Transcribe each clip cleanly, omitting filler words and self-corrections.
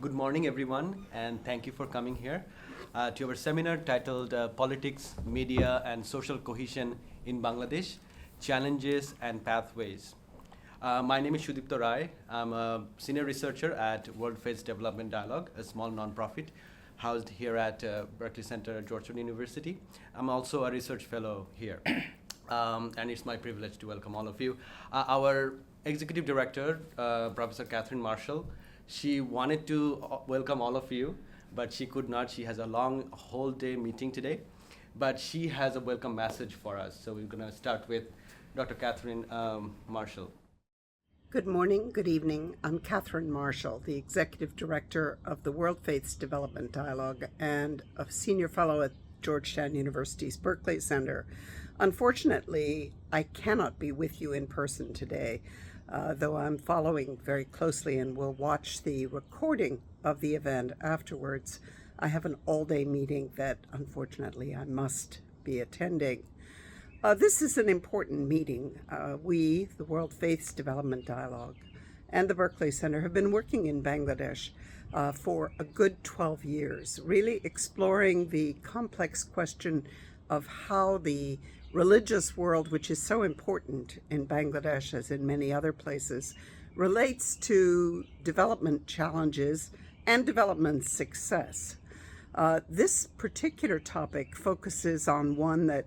Good morning, everyone, and thank you for coming here to our seminar titled Politics, Media, and Social Cohesion in Bangladesh Challenges and Pathways. My name is Sudipto Rai. I'm a senior researcher at World Face Development Dialogue, a small nonprofit housed here at Berkeley Center at Georgetown University. I'm also a research fellow here. And it's my privilege to welcome all of you. Our executive director, Professor Catherine Marshall, she wanted to welcome all of you, but she could not. She has a long whole day meeting today, but she has a welcome message for us. So we're going to start with Dr. Catherine Marshall. Good morning, good evening. I'm Catherine Marshall, the Executive Director of the World Faiths Development Dialogue and a Senior Fellow at Georgetown University's Berkeley Center. Unfortunately, I cannot be with you in person today, though I'm following very closely and will watch the recording of the event afterwards. I have an all-day meeting that unfortunately I must be attending. This is an important meeting. We, the World Faiths Development Dialogue, and the Berkeley Center have been working in Bangladesh for a good 12 years, really exploring the complex question of how the religious world, which is so important in Bangladesh as in many other places, relates to development challenges and development success. This particular topic focuses on one that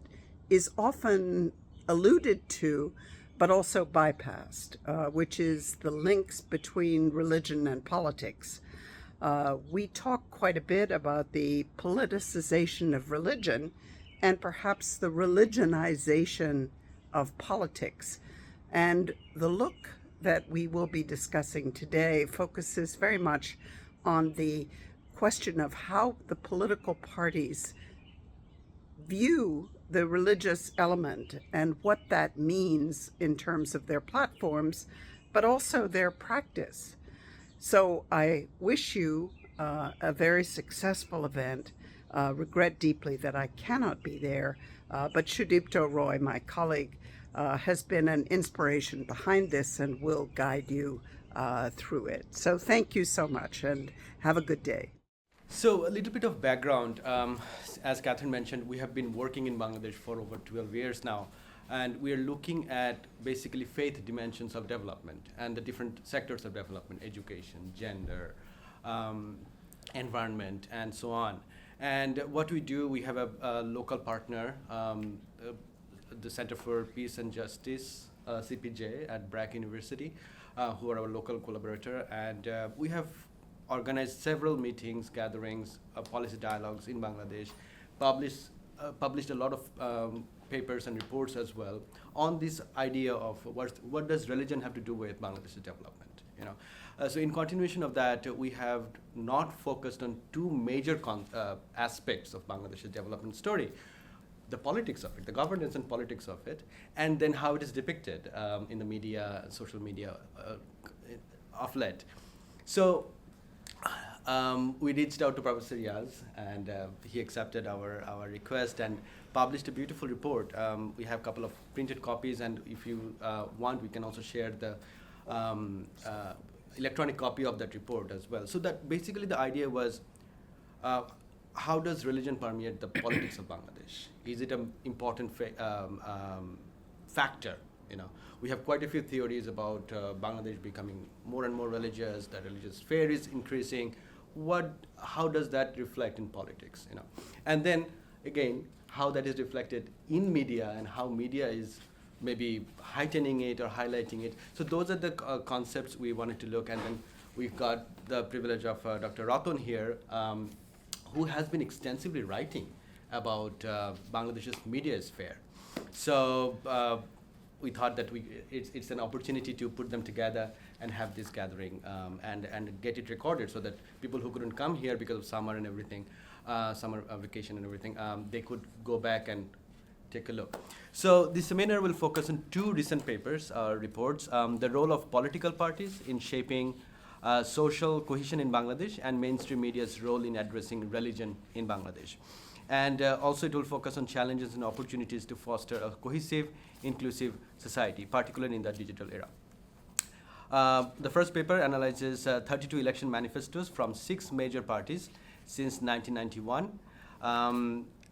is often alluded to, but also bypassed, which is the links between religion and politics. We talk quite a bit about the politicization of religion and perhaps the religionization of politics. And the look that we will be discussing today focuses very much on the question of how the political parties view the religious element and what that means in terms of their platforms, but also their practice. So I wish you a very successful event. Regret deeply that I cannot be there, but Sudipto Roy, my colleague, has been an inspiration behind this and will guide you through it. So thank you so much and have a good day. So a little bit of background. As Catherine mentioned, we have been working in Bangladesh for over 12 years now, and we are looking at basically faith dimensions of development and the different sectors of development: education, gender, environment, and so on. And what we do, we have a local partner, the Center for Peace and Justice, CPJ, at BRAC University, who are our local collaborator. And we have organized several meetings, gatherings, policy dialogues in Bangladesh, published a lot of papers and reports as well on this idea of what does religion have to do with Bangladesh's development. So in continuation of that, we have not focused on two major aspects of Bangladesh's development story: the politics of it, the governance and politics of it, and then how it is depicted in the media, social media outlet. So we reached out to Professor Yaz, and he accepted our request and published a beautiful report. We have a couple of printed copies, and if you want, we can also share the electronic copy of that report as well. So that basically the idea was, how does religion permeate the politics of Bangladesh? Is it an important factor? We have quite a few theories about Bangladesh becoming more and more religious. The religious sphere is increasing. How does that reflect in politics? And then again, how that is reflected in media and how media is maybe heightening it or highlighting it. So those are the concepts we wanted to look at. And then we've got the privilege of Dr. Ratan here, who has been extensively writing about Bangladesh's media sphere. So we thought that it's an opportunity to put them together and have this gathering and get it recorded so that people who couldn't come here because of summer and everything, summer vacation and everything, they could go back and take a look. So this seminar will focus on two recent papers, reports: the role of political parties in shaping social cohesion in Bangladesh and mainstream media's role in addressing religion in Bangladesh. And also it will focus on challenges and opportunities to foster a cohesive, inclusive society, particularly in the digital era. The first paper analyzes 32 election manifestos from 6 major parties since 1991.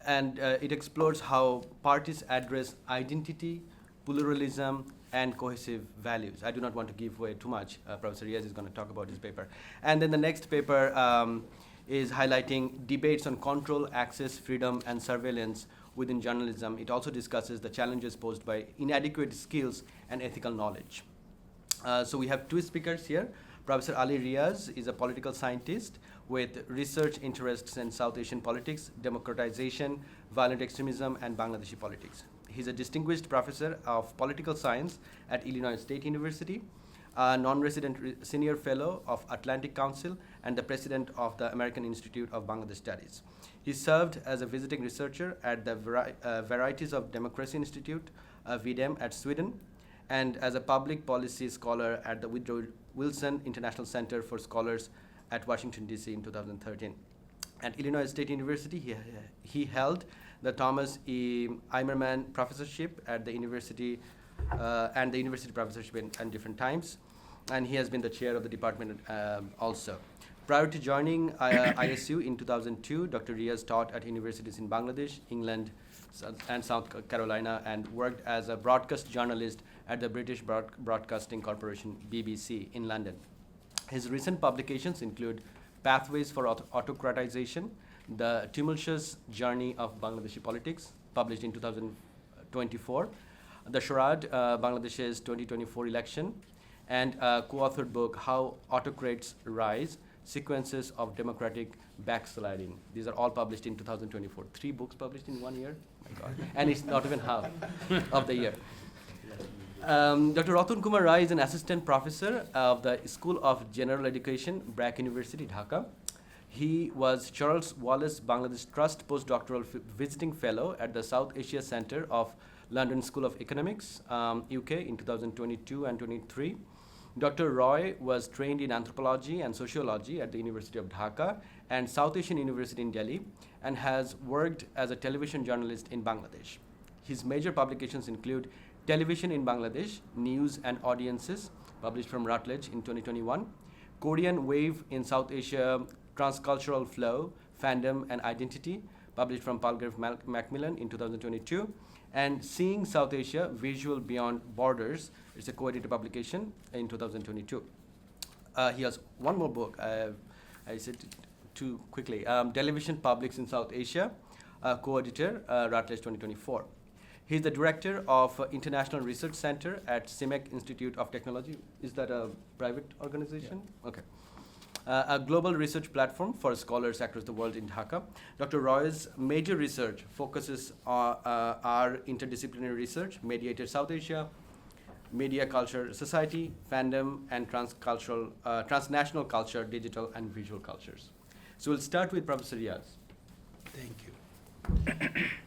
And it explores how parties address identity, pluralism, and cohesive values. I do not want to give away too much. Professor Riaz is going to talk about his paper. And then the next paper is highlighting debates on control, access, freedom, and surveillance within journalism. It also discusses the challenges posed by inadequate skills and ethical knowledge. So we have 2 speakers here. Professor Ali Riaz is a political scientist with research interests in South Asian politics, democratization, violent extremism, and Bangladeshi politics. He's a distinguished professor of political science at Illinois State University, a non-resident senior fellow of Atlantic Council, and the president of the American Institute of Bangladesh Studies. He served as a visiting researcher at the Varieties of Democracy Institute, VDEM, at Sweden, and as a public policy scholar at the Woodrow Wilson International Center for Scholars at Washington, D.C. in 2013. At Illinois State University, he held the Thomas E. Eimerman Professorship at the university and the University Professorship in different times, and he has been the chair of the department also. Prior to joining ISU in 2002, Dr. Riaz taught at universities in Bangladesh, England, and South Carolina, and worked as a broadcast journalist at the British Broadcasting Corporation, BBC, in London. His recent publications include Pathways for Autocratization, The Tumultuous Journey of Bangladeshi Politics, published in 2024, The Charade, Bangladesh's 2024 Election, and a co-authored book, How Autocrats Rise, Sequences of Democratic Backsliding. These are all published in 2024. 3 books published in 1 year? My God. And it's not even half of the year. Dr. Ratan Kumar Rai is an assistant professor of the School of General Education, BRAC University, Dhaka. He was Charles Wallace Bangladesh Trust postdoctoral visiting fellow at the South Asia Center of London School of Economics, UK, in 2022 and 23. Dr. Roy was trained in anthropology and sociology at the University of Dhaka and South Asian University in Delhi, and has worked as a television journalist in Bangladesh. His major publications include Television in Bangladesh, News and Audiences, published from Routledge in 2021, Korean Wave in South Asia, Transcultural Flow, Fandom and Identity, published from Palgrave Macmillan in 2022, and Seeing South Asia, Visual Beyond Borders. It's a co-edited publication in 2022. He has one more book. I said too quickly. Television Publics in South Asia, co-editor, Routledge 2024. He's the director of International Research Center at CIMEC Institute of Technology. Is that a private organization? Yeah. Okay. A global research platform for scholars across the world in Dhaka. Dr. Roy's major research focuses on our interdisciplinary research, Mediated South Asia, Media Culture Society, Fandom, and transnational culture, digital and visual cultures. So we'll start with Professor Riaz. Thank you.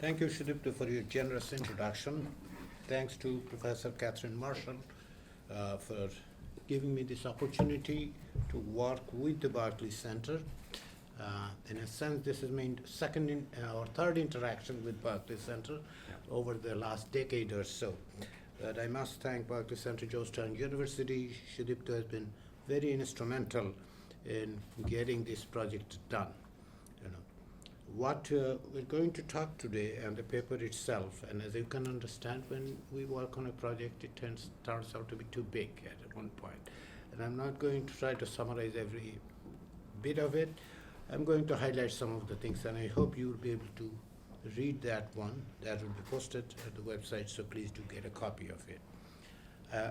Thank you, Sudipta, for your generous introduction. Thanks to Professor Catherine Marshall for giving me this opportunity to work with the Barclay Center. In a sense, this is my second or third interaction with Barclay Center over the last decade or so. But I must thank Barclay Center, Georgetown University. Sudipta has been very instrumental in getting this project done. What we're going to talk today and the paper itself, and as you can understand, when we work on a project, it turns out to be too big at one point. And I'm not going to try to summarize every bit of it. I'm going to highlight some of the things, and I hope you will be able to read that one. That will be posted at the website, so please do get a copy of it.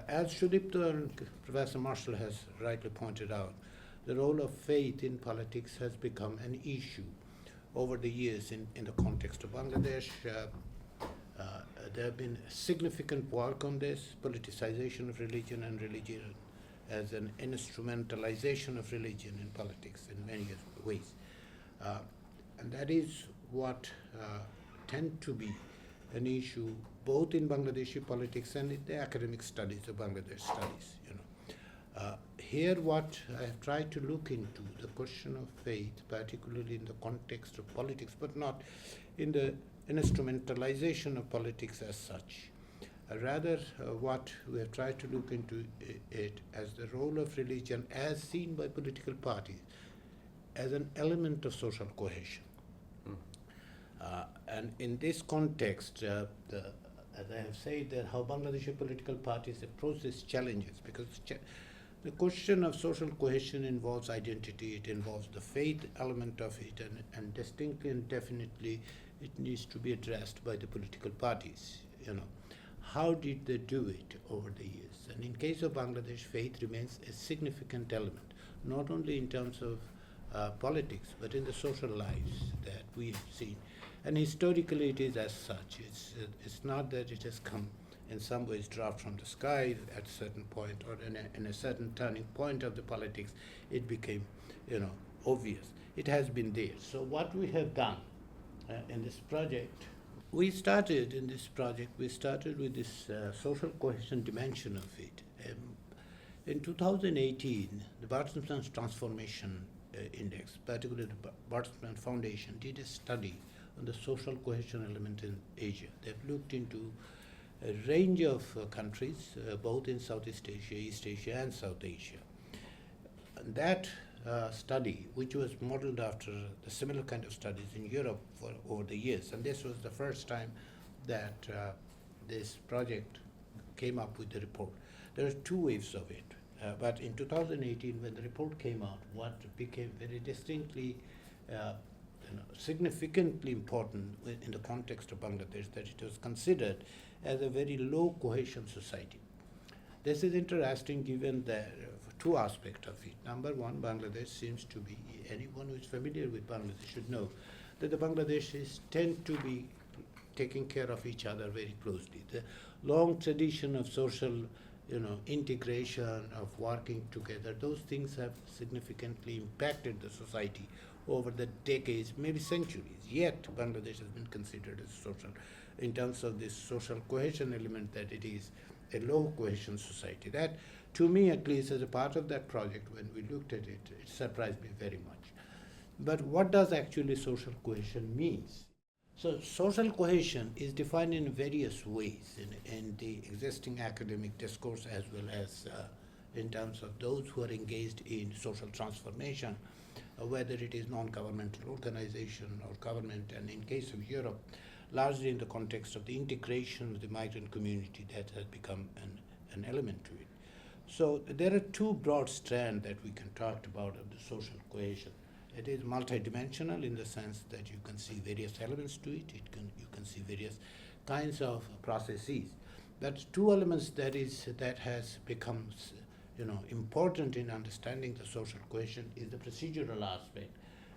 As Sudipta and Professor Marshall has rightly pointed out, the role of faith in politics has become an issue over the years in the context of Bangladesh. There have been significant work on this, politicization of religion and religion as an instrumentalization of religion in politics in many ways. And that is what tend to be an issue both in Bangladeshi politics and in the academic studies of Bangladesh studies. Here what I have tried to look into, the question of faith, particularly in the context of politics, but not in the instrumentalization of politics as such. Rather, what we have tried to look into it as the role of religion as seen by political parties as an element of social cohesion. And in this context, as I have said, that how Bangladeshi political parties approach these challenges, because the question of social cohesion involves identity, it involves the faith element of it, and distinctly and definitely it needs to be addressed by the political parties. How did they do it over the years? And in case of Bangladesh, faith remains a significant element, not only in terms of politics, but in the social lives that we have seen. And historically it is as such. It's not that it has come in some ways dropped from the sky at a certain point, or in a certain turning point of the politics, it became obvious. It has been there. So what we have done in this project, we started with this social cohesion dimension of it. In 2018, the Bertelsmann Transformation Index, particularly the Bertelsmann Foundation, did a study on the social cohesion element in Asia. They've looked into a range of countries, both in Southeast Asia, East Asia, and South Asia. And that study, which was modeled after the similar kind of studies in Europe over the years, and this was the first time that this project came up with the report. There are two waves of it, but in 2018, when the report came out, what became very distinctly significantly important in the context of Bangladesh, that it was considered as a very low cohesion society. This is interesting given the two aspects of it. Number one, Bangladesh seems to be, anyone who is familiar with Bangladesh should know that the Bangladeshis tend to be taking care of each other very closely. The long tradition of social integration, of working together, those things have significantly impacted the society over the decades, maybe centuries. Yet Bangladesh has been considered as social, in terms of this social cohesion element, that it is a low cohesion society. That, to me at least, as a part of that project, when we looked at it, it surprised me very much. But what does actually social cohesion means? So social cohesion is defined in various ways in the existing academic discourse, as well as in terms of those who are engaged in social transformation, whether it is non-governmental organization or government, and in case of Europe, largely in the context of the integration of the migrant community that has become an element to it. So there are two broad strands that we can talk about of the social cohesion. It is multidimensional in the sense that you can see various elements to it. You can see various kinds of processes. That's two elements that has become important in understanding the social cohesion is the procedural aspect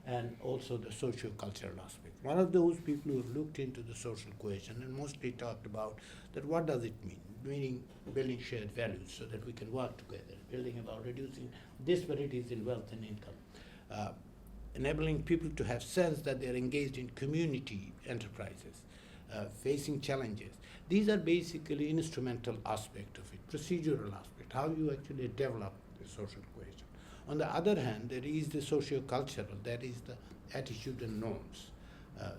and also the socio-cultural aspect. One of those people who have looked into the social cohesion and mostly talked about that what does it mean? Meaning building shared values so that we can work together, building about reducing disparities in wealth and income, enabling people to have sense that they are engaged in community enterprises, facing challenges. These are basically instrumental aspect of it, procedural aspect, how you actually develop the social cohesion. On the other hand, there is the socio-cultural, that is the attitude and norms,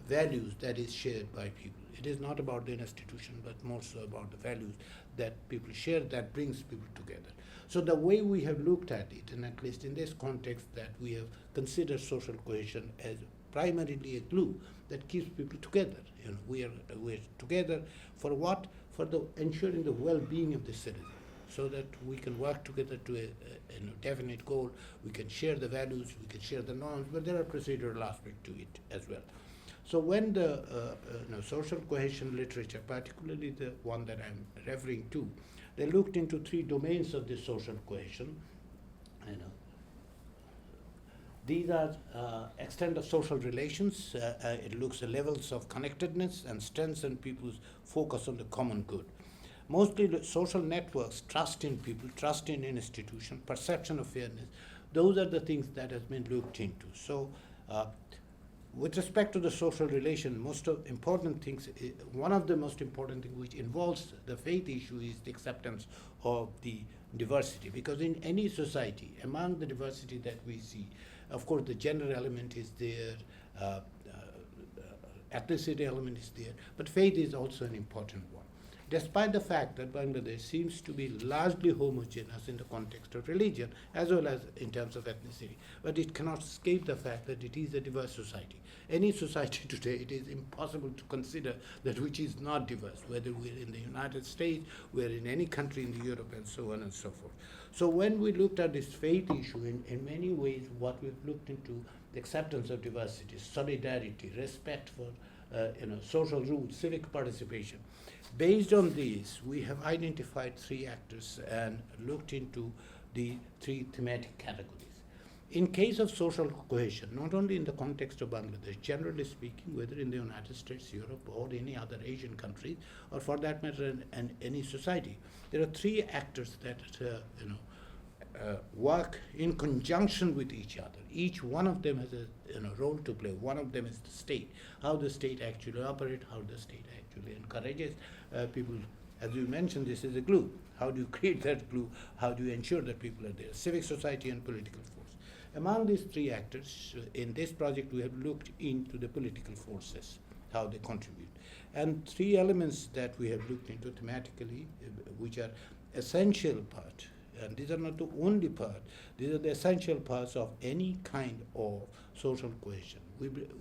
values that is shared by people. It is not about the institution, but more so about the values that people share that brings people together. So the way we have looked at it, and at least in this context, that we have considered social cohesion as primarily a glue that keeps people together. We're together for what? For the ensuring the well-being of the citizen, so that we can work together to a definite goal. We can share the values, we can share the norms, but there are procedural aspects to it as well. So when the social cohesion literature, particularly the one that I'm referring to, they looked into three domains of this social cohesion. These are extent of social relations. It looks at levels of connectedness and strengthen people's focus on the common good. Mostly the social networks, trust in people, trust in an institution, perception of fairness. Those are the things that has been looked into. So with respect to the social relation, important things, one of the most important things which involves the faith issue is the acceptance of the diversity. Because in any society, among the diversity that we see, of course the gender element is there, ethnicity element is there, but faith is also an important one. despite the fact that Bangladesh seems to be largely homogeneous in the context of religion as well as in terms of ethnicity. But it cannot escape the fact that it is a diverse society. Any society today, it is impossible to consider that which is not diverse, whether we're in the United States, we're in any country in Europe, and so on and so forth. So when we looked at this faith issue, in many ways, what we've looked into, the acceptance of diversity, solidarity, respect for social rules, civic participation. Based on these, we have identified three actors and looked into the three thematic categories. In case of social cohesion, not only in the context of Bangladesh, generally speaking, whether in the United States, Europe, or any other Asian country, or for that matter, in any society, there are three actors that work in conjunction with each other. Each one of them has a role to play. One of them is the state, how the state actually operates, how the state actually encourages people. As you mentioned, this is a glue. How do you create that glue? How do you ensure that people are there? Civic society and political force. Among these three actors, in this project we have looked into the political forces, how they contribute. And three elements that we have looked into thematically, which are essential part, and these are not the only part, these are the essential parts of any kind of social cohesion.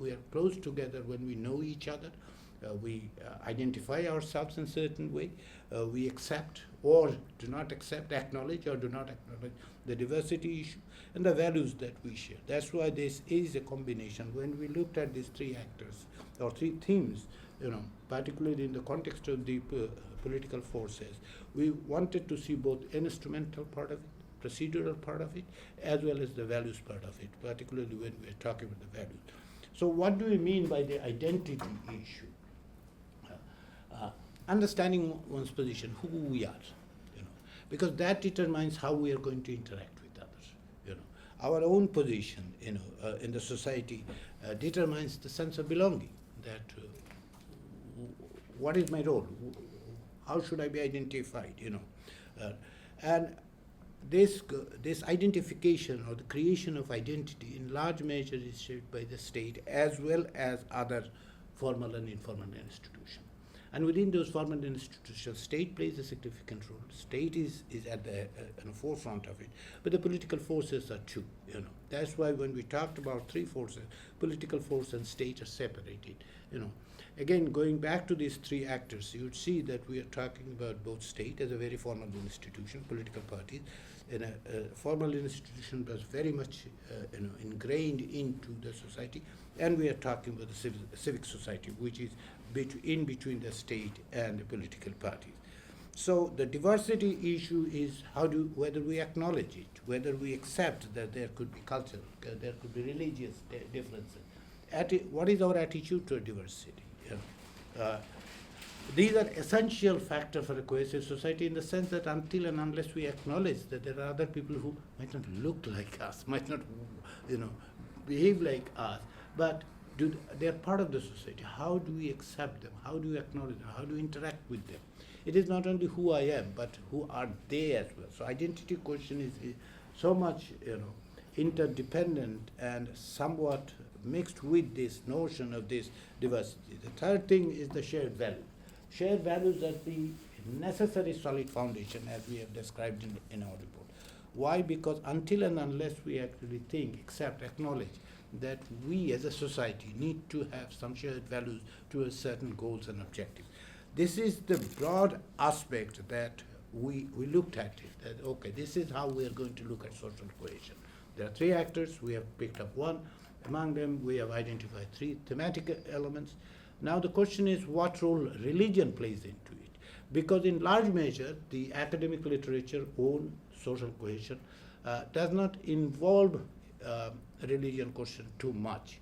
We are close together when we know each other, we identify ourselves in a certain way, we accept or do not accept, acknowledge or do not acknowledge the diversity issue, and the values that we share. That's why this is a combination. When we looked at these three actors, or three themes, particularly in the context of the political forces, we wanted to see both instrumental part of it, procedural part of it, as well as the values part of it, particularly when we're talking about the values. So what do we mean by the identity issue? Understanding one's position, who we are, because that determines how we are going to interact with others. Our own position, in the society determines the sense of belonging. That what is my role? How should I be identified? And this identification or the creation of identity in large measure is shaped by the state as well as other formal and informal institutions. And within those formal institutions, state plays a significant role. State is at the forefront of it, but the political forces are too. That's why when we talked about three forces, political force and state are separated. Again, going back to these three actors, you would see that we are talking about both state as a very formal institution, political parties, and a formal institution was very much ingrained into the society, and we are talking about the civic society, which is in between the state and the political parties. So the diversity issue is whether we acknowledge it, whether we accept that there could be cultural, there could be religious differences. What is our attitude to diversity? These are essential factors for a cohesive society in the sense that until and unless we acknowledge that there are other people who might not look like us, might not behave like us, but they are part of the society. How do we accept them? How do we acknowledge them? How do we interact with them? It is not only who I am, but who are they as well. So identity question is so much interdependent and somewhat mixed with this notion of this diversity. The third thing is the shared value. Shared values are the necessary solid foundation as we have described in our report. Why? Because until and unless we actually think, accept, acknowledge that we as a society need to have some shared values towards certain goals and objectives. This is the broad aspect that we looked at it, that okay, this is how we are going to look at social cohesion. There are three actors, we have picked up one. Among them, we have identified three thematic elements. Now the question is what role religion plays into it. Because in large measure, the academic literature on social cohesion does not involve religion question too much.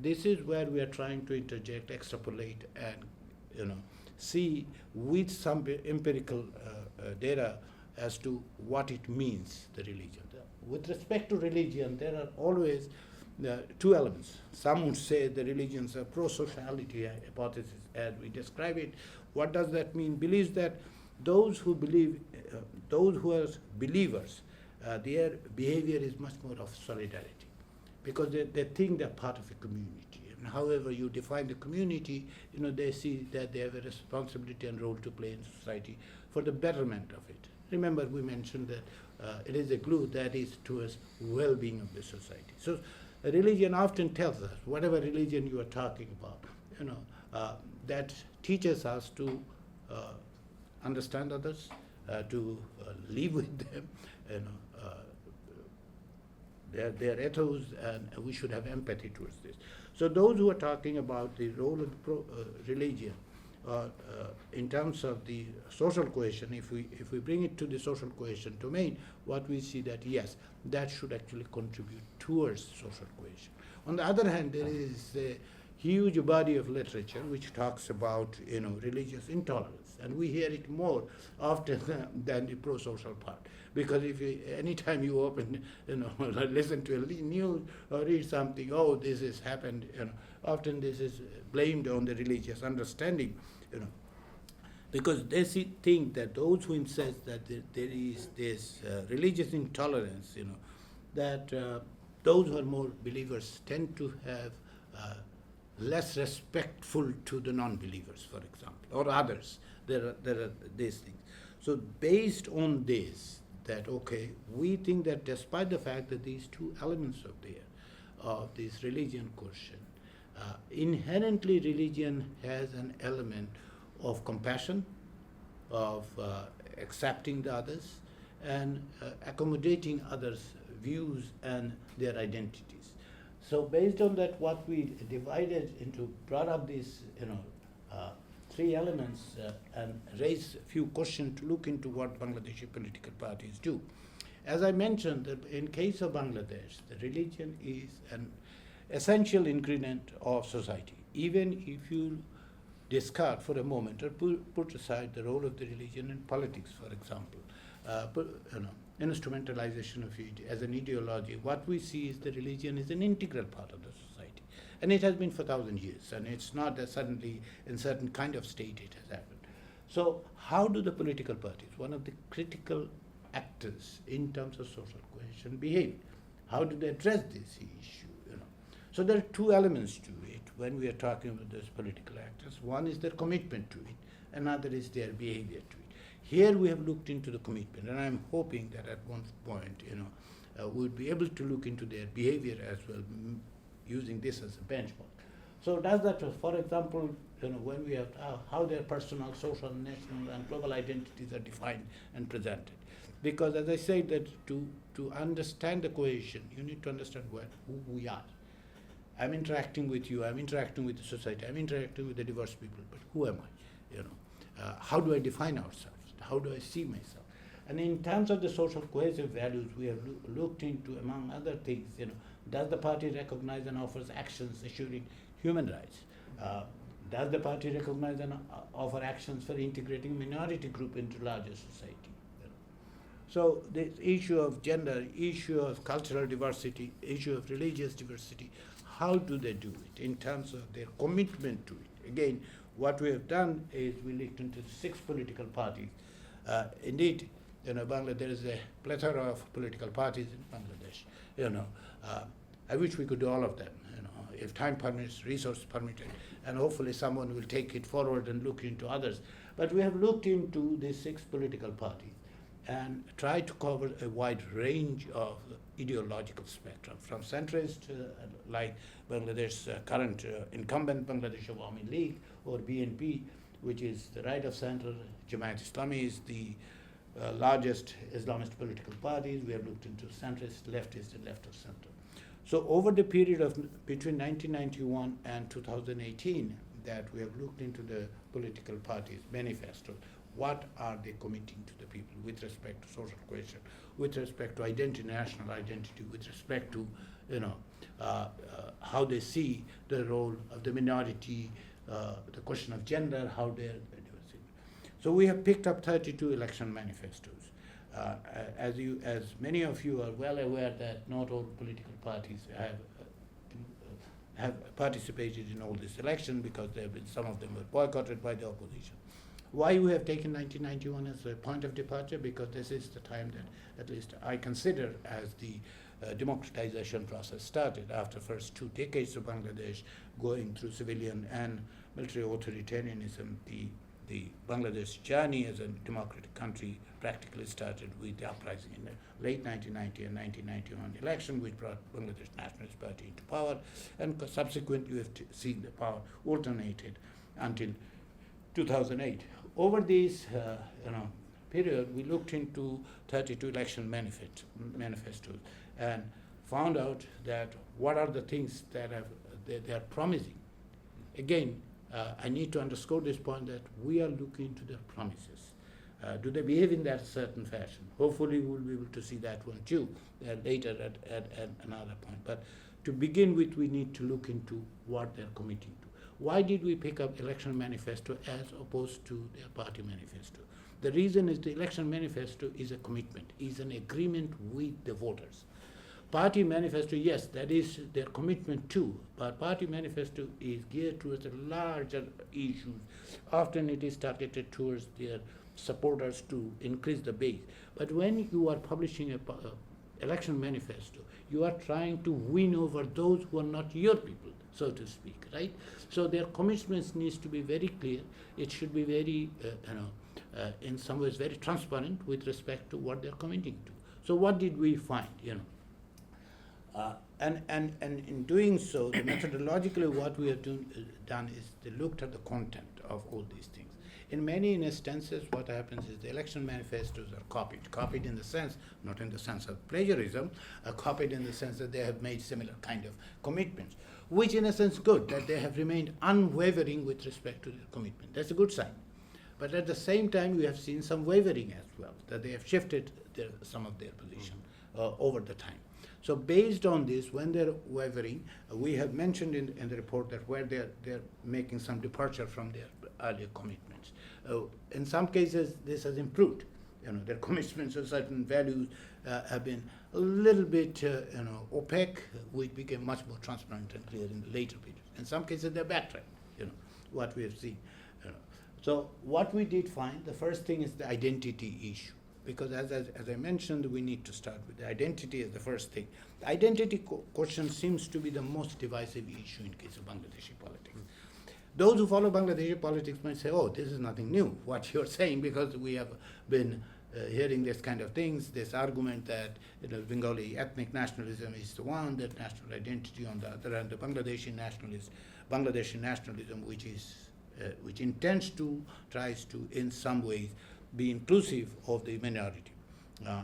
This is where we are trying to interject, extrapolate, and see with some empirical data as to what it means, the religion. With respect to religion, there are always two elements. Some would say the religions are pro-sociality hypothesis as we describe it. What does that mean? Believes that those who believe, those who are believers, their behavior is much more of solidarity because they think they're part of a community. and however you define the community, they see that they have a responsibility and role to play in society for the betterment of it. Remember, we mentioned that it is a glue that is towards well-being of the society. So religion often tells us, whatever religion you are talking about, that teaches us to understand others, to live with them, their ethos, and we should have empathy towards this. So those who are talking about the role of religion in terms of the social cohesion, if we bring it to the social cohesion domain, what we see that yes, that should actually contribute towards social cohesion. On the other hand, there is a huge body of literature which talks about religious intolerance, and we hear it more often than the pro-social part. Because anytime you open, listen to a news or read something, oh, this has happened, often this is blamed on the religious understanding, because they think that those who insist that there is this religious intolerance, that those who are more believers tend to have less respectful to the non-believers, for example, or others. There are these things. So based on this, that okay, we think that despite the fact that these two elements of this religion question, inherently religion has an element of compassion, of accepting the others, and accommodating others' views and their identities. So based on that, what we brought up these three elements and raised a few questions to look into what Bangladeshi political parties do. As I mentioned, that in case of Bangladesh, the religion is an essential ingredient of society. Even if you discard for a moment or put aside the role of the religion in politics, for example, instrumentalization of it as an ideology, what we see is the religion is an integral part of the society. And it has been for 1,000 years, and it's not that suddenly in certain kind of state it has happened. So how do the political parties, one of the critical actors in terms of social cohesion, behave? How do they address this issue? So there are two elements to it when we are talking about those political actors. One is their commitment to it, another is their behavior to it. Here we have looked into the commitment, and I'm hoping that at one point, we'll be able to look into their behavior as well, using this as a benchmark. So does that, for example, when we have how their personal, social, national, and global identities are defined and presented. Because as I said, that to understand the cohesion, you need to understand who we are. I'm interacting with you, I'm interacting with the society, I'm interacting with the diverse people, but who am I? How do I define ourselves? How do I see myself? And in terms of the social cohesive values, we have looked into, among other things, does the party recognize and offers actions assuring human rights? Does the party recognize and offer actions for integrating minority group into larger society? So this issue of gender, issue of cultural diversity, issue of religious diversity, how do they do it in terms of their commitment to it? Again, what we have done is we looked into 6 political parties. Indeed, Bangladesh, there is a plethora of political parties in Bangladesh. I wish we could do all of them, if time permits, resource permitted, and hopefully someone will take it forward and look into others. But we have looked into these 6 political parties and tried to cover a wide range of ideological spectrum, from centrist, like Bangladesh's current incumbent Bangladesh Awami League, or BNP, which is the right of center. Jamaat Islami is the largest Islamist political parties. We have looked into centrist, leftist, and left of center. So over the period of between 1991 and 2018, that we have looked into the political parties' manifesto, what are they committing to the people with respect to social cohesion, with respect to identity, national identity, with respect to how they see the role of the minority, the question of gender, how they're diversity. So we have picked up 32 election manifestos. As many of you are well aware that not all political parties have participated in all this election, because some of them were boycotted by the opposition. Why we have taken 1991 as a point of departure? Because this is the time that at least I consider as the democratization process started after first 2 decades of Bangladesh going through civilian and military authoritarianism. The Bangladesh journey as a democratic country practically started with the uprising in the late 1990 and 1991 election, which brought Bangladesh Nationalist Party into power, and subsequently we have seen the power alternated until 2008. Over this period, we looked into 32 election manifestos and found out that what are the things that they are promising. Again, I need to underscore this point that we are looking into their promises. Do they behave in that certain fashion? Hopefully we'll be able to see that one too later at another point. But to begin with, we need to look into what they're committing to. Why did we pick up election manifesto as opposed to their party manifesto? The reason is the election manifesto is a commitment, is an agreement with the voters. Party manifesto, yes, that is their commitment too, but party manifesto is geared towards a larger issues. Often it is targeted towards their supporters to increase the base. But when you are publishing a election manifesto, you are trying to win over those who are not your people, so to speak, right? So their commitments needs to be very clear. It should be very, in some ways, very transparent with respect to what they're committing to. So what did we find, And in doing so, methodologically what we have done is they looked at the content of all these things. In many instances, what happens is the election manifestos are copied in the sense, not in the sense of plagiarism, copied in the sense that they have made similar kind of commitments, which in a sense good, that they have remained unwavering with respect to their commitment. That's a good sign. But at the same time, we have seen some wavering as well, that they have shifted some of their position over the time. So based on this, when they're wavering, we have mentioned in the report that where they're making some departure from their earlier commitments. In some cases, this has improved. Their commitments to certain values have been a little bit, opaque, which became much more transparent and clear in the later periods. In some cases, they're backtracked. What we have seen. So what we did find, the first thing is the identity issue. Because as I mentioned, we need to start with the identity as the first thing. The identity question seems to be the most divisive issue in case of Bangladeshi politics. Those who follow Bangladeshi politics might say, oh, this is nothing new, what you're saying, because we have been hearing this kind of things, this argument that Bengali ethnic nationalism is the one, that national identity on the other hand, the Bangladeshi nationalism, which tries to, in some ways, be inclusive of the minority,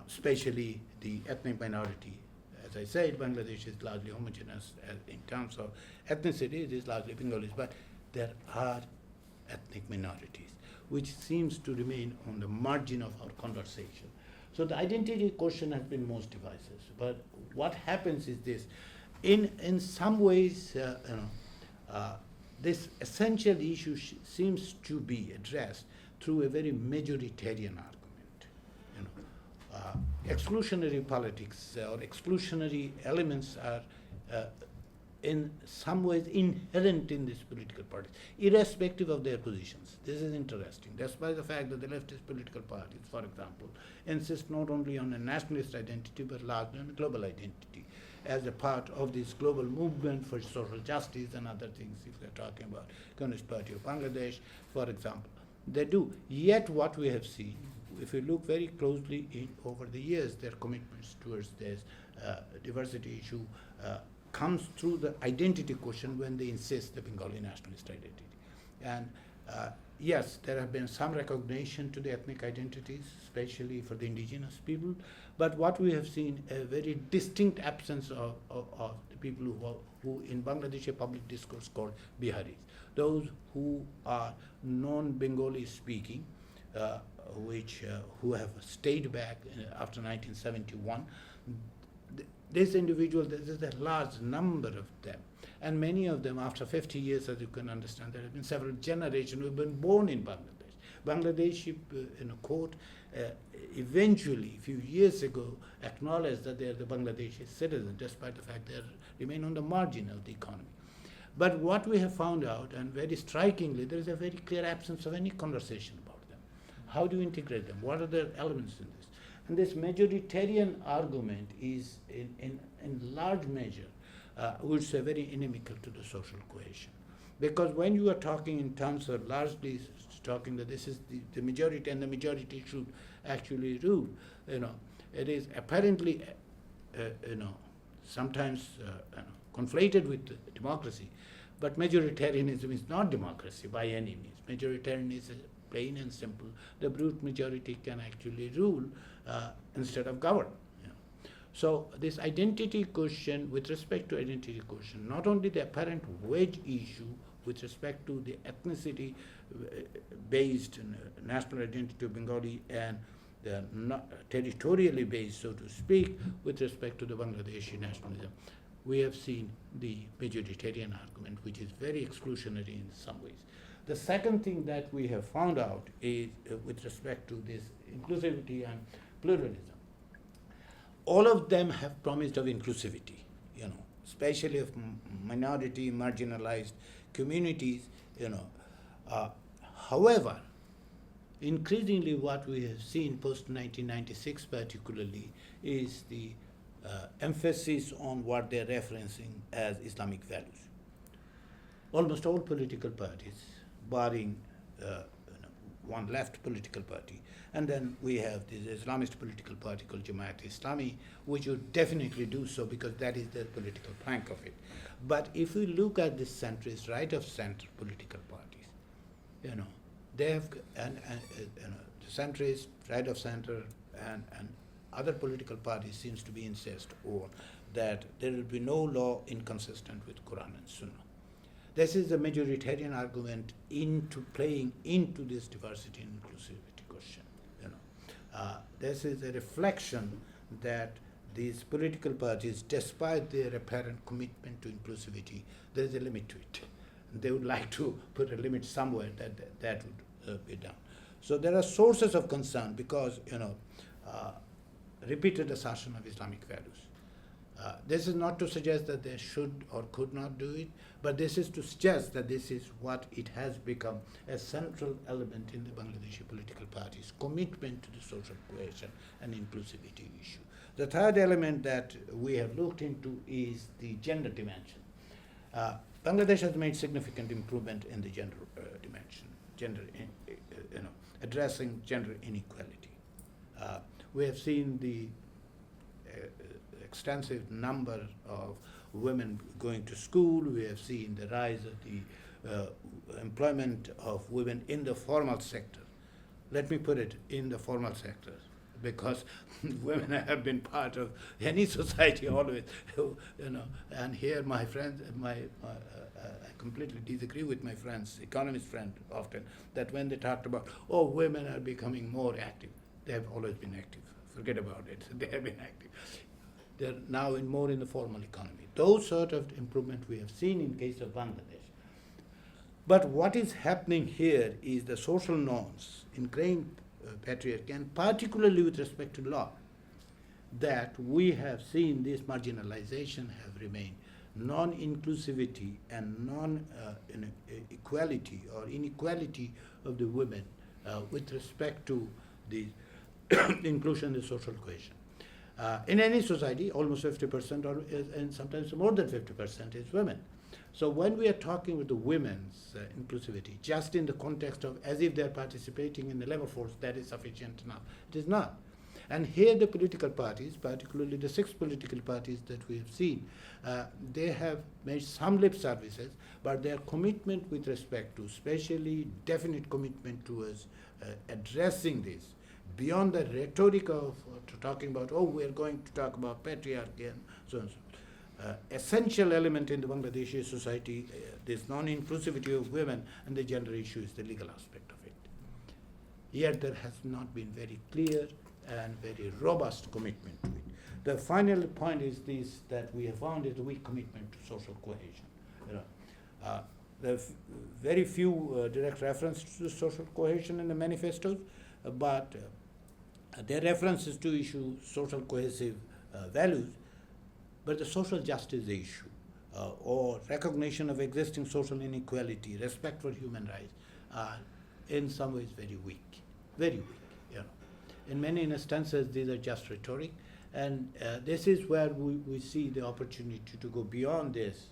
especially the ethnic minority. As I said, Bangladesh is largely homogeneous in terms of ethnicity, it is largely Bengalis, but there are ethnic minorities, which seems to remain on the margin of our conversation. So the identity question has been most divisive, but what happens is this, in some ways, this essential issue seems to be addressed through a very majoritarian argument. Exclusionary politics or exclusionary elements are in some ways inherent in these political parties, irrespective of their positions. This is interesting, despite the fact that the leftist political parties, for example, insist not only on a nationalist identity, but largely on a global identity, as a part of this global movement for social justice and other things, if they're talking about Communist Party of Bangladesh, for example. They do. Yet what we have seen, if you look very closely over the years, their commitments towards this diversity issue comes through the identity question when they insist the Bengali nationalist identity. And yes, there have been some recognition to the ethnic identities, especially for the indigenous people, but what we have seen a very distinct absence of the people who in Bangladeshi public discourse called Biharis, those who are non-Bengali speaking, who have stayed back after 1971. These individuals, there's a large number of them, and many of them after 50 years, as you can understand, there have been several generations who have been born in Bangladesh. Bangladeshi in a court eventually, a few years ago, acknowledged that they are the Bangladeshi citizens, despite the fact they remain on the margin of the economy. But what we have found out, and very strikingly, there is a very clear absence of any conversation about them. How do you integrate them? What are the elements in this? And this majoritarian argument is, in large measure, I would say, very inimical to the social cohesion. Because when you are talking in terms of largely talking that this is the majority and the majority should actually rule, it is apparently, sometimes conflated with democracy. But majoritarianism is not democracy by any means. Majoritarianism is plain and simple. The brute majority can actually rule instead of govern. So this identity question, with respect to identity question, not only the apparent wage issue with respect to the ethnicity-based national identity of Bengali and the territorially based, so to speak, with respect to the Bangladeshi nationalism, we have seen the majoritarian argument, which is very exclusionary in some ways. The second thing that we have found out is with respect to this inclusivity and pluralism. All of them have promised of inclusivity, especially of minority, marginalized communities, However, increasingly what we have seen post-1996 particularly is the emphasis on what they're referencing as Islamic values. Almost all political parties, barring one left political party, and then we have this Islamist political party called Jamaat-e-Islami, which would definitely do so because that is their political plank of it. But if we look at the centrist, right-of-center political parties, they have, the centrist, right-of-center, and other political parties seems to be insist on that there will be no law inconsistent with Quran and Sunnah. This is the majoritarian argument into playing into this diversity and inclusivity question. This is a reflection that these political parties, despite their apparent commitment to inclusivity, there is a limit to it. They would like to put a limit somewhere that would be done. So there are sources of concern because repeated assertion of Islamic values. This is not to suggest that they should or could not do it, but this is to suggest that this is what it has become a central element in the Bangladeshi political parties' commitment to the social cohesion and inclusivity issue. The third element that we have looked into is the gender dimension. Bangladesh has made significant improvement in the gender dimension, addressing gender inequality. We have seen the extensive number of women going to school. We have seen the rise of the employment of women in the formal sector. Let me put it in the formal sector, because women have been part of any society always, And here, my friends, I completely disagree with my friends, economist friend, often that when they talked about, women are becoming more active, they have always been active. Forget about it. They have been active. They're now more in the formal economy. Those sort of improvement we have seen in case of Bangladesh. But what is happening here is the social norms, ingrained patriarchy, and particularly with respect to law, that we have seen this marginalization have remained. Non-inclusivity and non-equality or inequality of the women with respect to the inclusion in social cohesion. In any society, almost 50% and sometimes more than 50% is women. So when we are talking with the women's inclusivity, just in the context of as if they're participating in the labor force, that is sufficient enough. It is not. And here the political parties, particularly the 6 political parties that we have seen, they have made some lip services, but their commitment with respect to, especially definite commitment towards addressing this, beyond the rhetoric of talking about, we're going to talk about patriarchy and so on and so on. Essential element in the Bangladeshi society, this non-inclusivity of women and the gender issue is the legal aspect of it. Yet there has not been very clear and very robust commitment to it. The final point is this, that we have found is a weak commitment to social cohesion. There are very few direct references to social cohesion in the manifestos, but their references to issue social cohesive values, but the social justice issue or recognition of existing social inequality, respect for human rights, are in some ways very weak, very weak. in many instances, these are just rhetoric. And this is where we see the opportunity to go beyond this,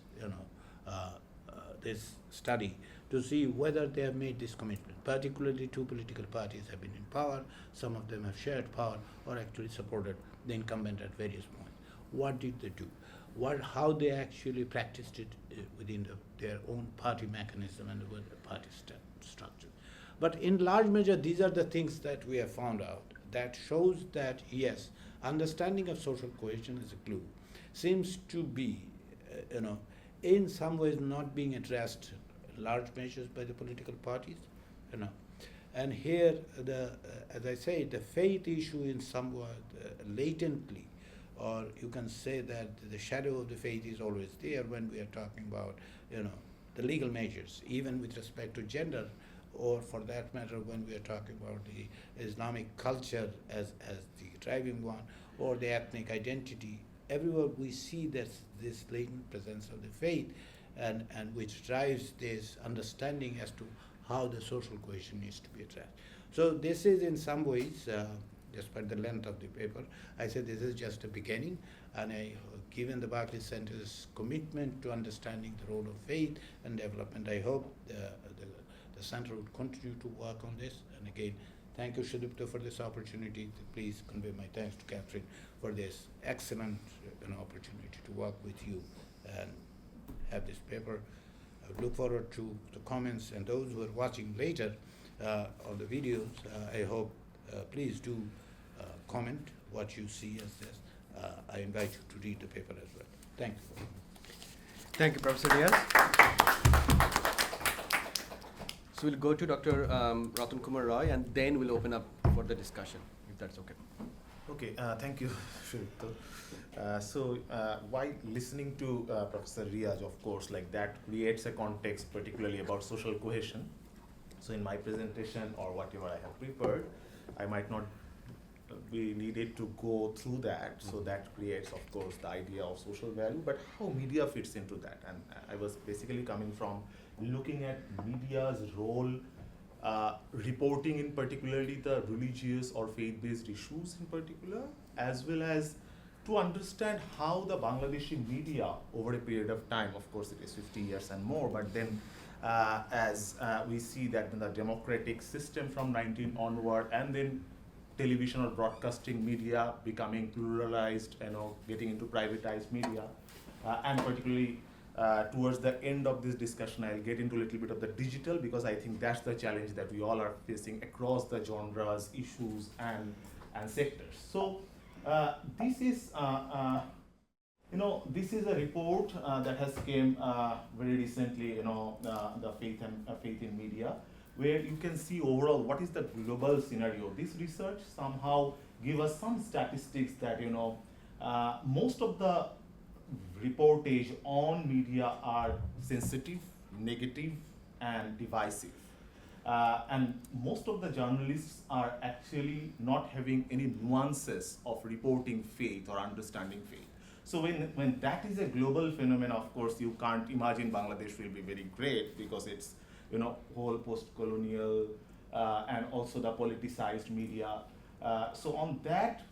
this study, to see whether they have made this commitment. Particularly, two political parties have been in power. Some of them have shared power or actually supported the incumbent at various points. What did they do? How they actually practiced it within their own party mechanism and the party structure. But in large measure, these are the things that we have found out that shows that, yes, understanding of social cohesion as a clue seems to be, in some ways not being addressed in large measures by the political parties, And here, as I say, the faith issue in somewhat latently, or you can say that the shadow of the faith is always there when we are talking about, the legal measures, even with respect to gender, or for that matter, when we are talking about the Islamic culture as the driving one, or the ethnic identity. Everywhere we see this latent presence of the faith, and which drives this understanding as to how the social cohesion needs to be addressed. So this is in some ways, despite the length of the paper, I said this is just a beginning, and given the Barclays Center's commitment to understanding the role of faith and development, I hope the center would continue to work on this. And again, thank you, Sudipta, for this opportunity. Please convey my thanks to Catherine for this excellent opportunity to work with you and have this paper. I look forward to the comments, and those who are watching later of the videos, I hope please do comment what you see as this. I invite you to read the paper as well. Thank you. Thank you, Professor Riaz. So we'll go to Dr. Ratan Kumar Roy, and then we'll open up for the discussion, if that's okay. Okay, thank you, Sudipta. While listening to Professor Riaz, of course, like that creates a context, particularly about social cohesion. So in my presentation or whatever I have prepared, I might not be needed to go through that. So that creates, of course, the idea of social value, but how media fits into that. And I was basically coming from looking at media's role, reporting in particularly the religious or faith-based issues in particular, as well as to understand how the Bangladeshi media over a period of time, of course it is 50 years and more, but then as we see that in the democratic system from 19 onward, and then television or broadcasting media becoming pluralized, getting into privatized media, and particularly towards the end of this discussion, I'll get into a little bit of the digital, because I think that's the challenge that we all are facing across the genres, issues, and sectors. So this is this is a report that has came very recently, the faith in media, where you can see overall what is the global scenario. This research somehow give us some statistics that most of the reportage on media are sensitive, negative, and divisive. And most of the journalists are actually not having any nuances of reporting faith or understanding faith. So when that is a global phenomenon, of course, you can't imagine Bangladesh will be very great, because it's whole post-colonial and also the politicized media. So on that,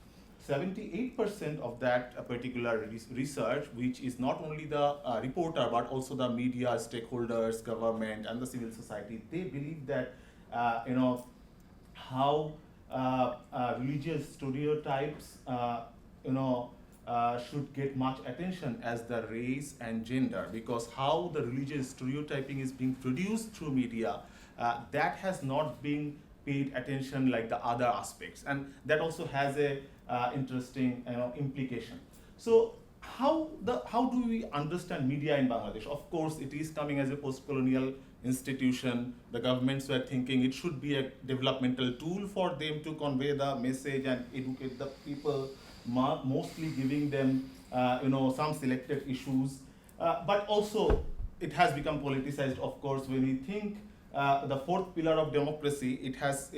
78% of that particular research, which is not only the reporter but also the media stakeholders, government, and the civil society, they believe that how religious stereotypes should get much attention as the race and gender, because how the religious stereotyping is being produced through media, that has not been paid attention like the other aspects, and that also has a interesting implication. So how do we understand media in Bangladesh? Of course, it is coming as a post-colonial institution. The governments were thinking it should be a developmental tool for them to convey the message and educate the people, mostly giving them some selected issues, but also it has become politicized. Of course, when we think the fourth pillar of democracy, it has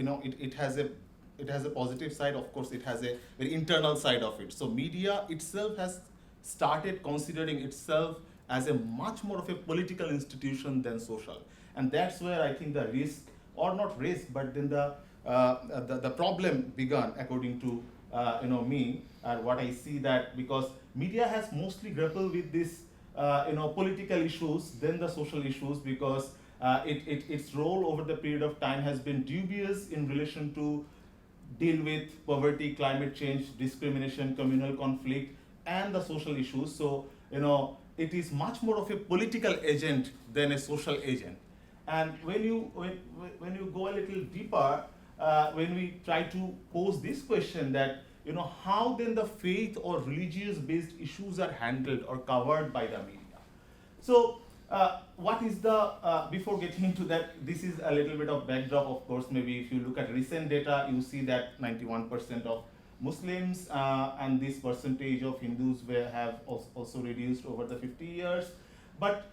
it has a positive side. Of course, it has a very internal side of it. So media itself has started considering itself as a much more of a political institution than social, and that's where I think the risk, or not risk, but then the the problem began, according to me, and what I see, that because media has mostly grappled with this political issues than the social issues, because its role over the period of time has been dubious in relation to deal with poverty, climate change, discrimination, communal conflict, and the social issues. So, it is much more of a political agent than a social agent. And when you go a little deeper, when we try to pose this question, that how then the faith or religious-based issues are handled or covered by the media. So, what is the, before getting into that, this is a little bit of backdrop, of course. Maybe if you look at recent data, you see that 91% of Muslims and this percentage of Hindus have also reduced over the 50 years. But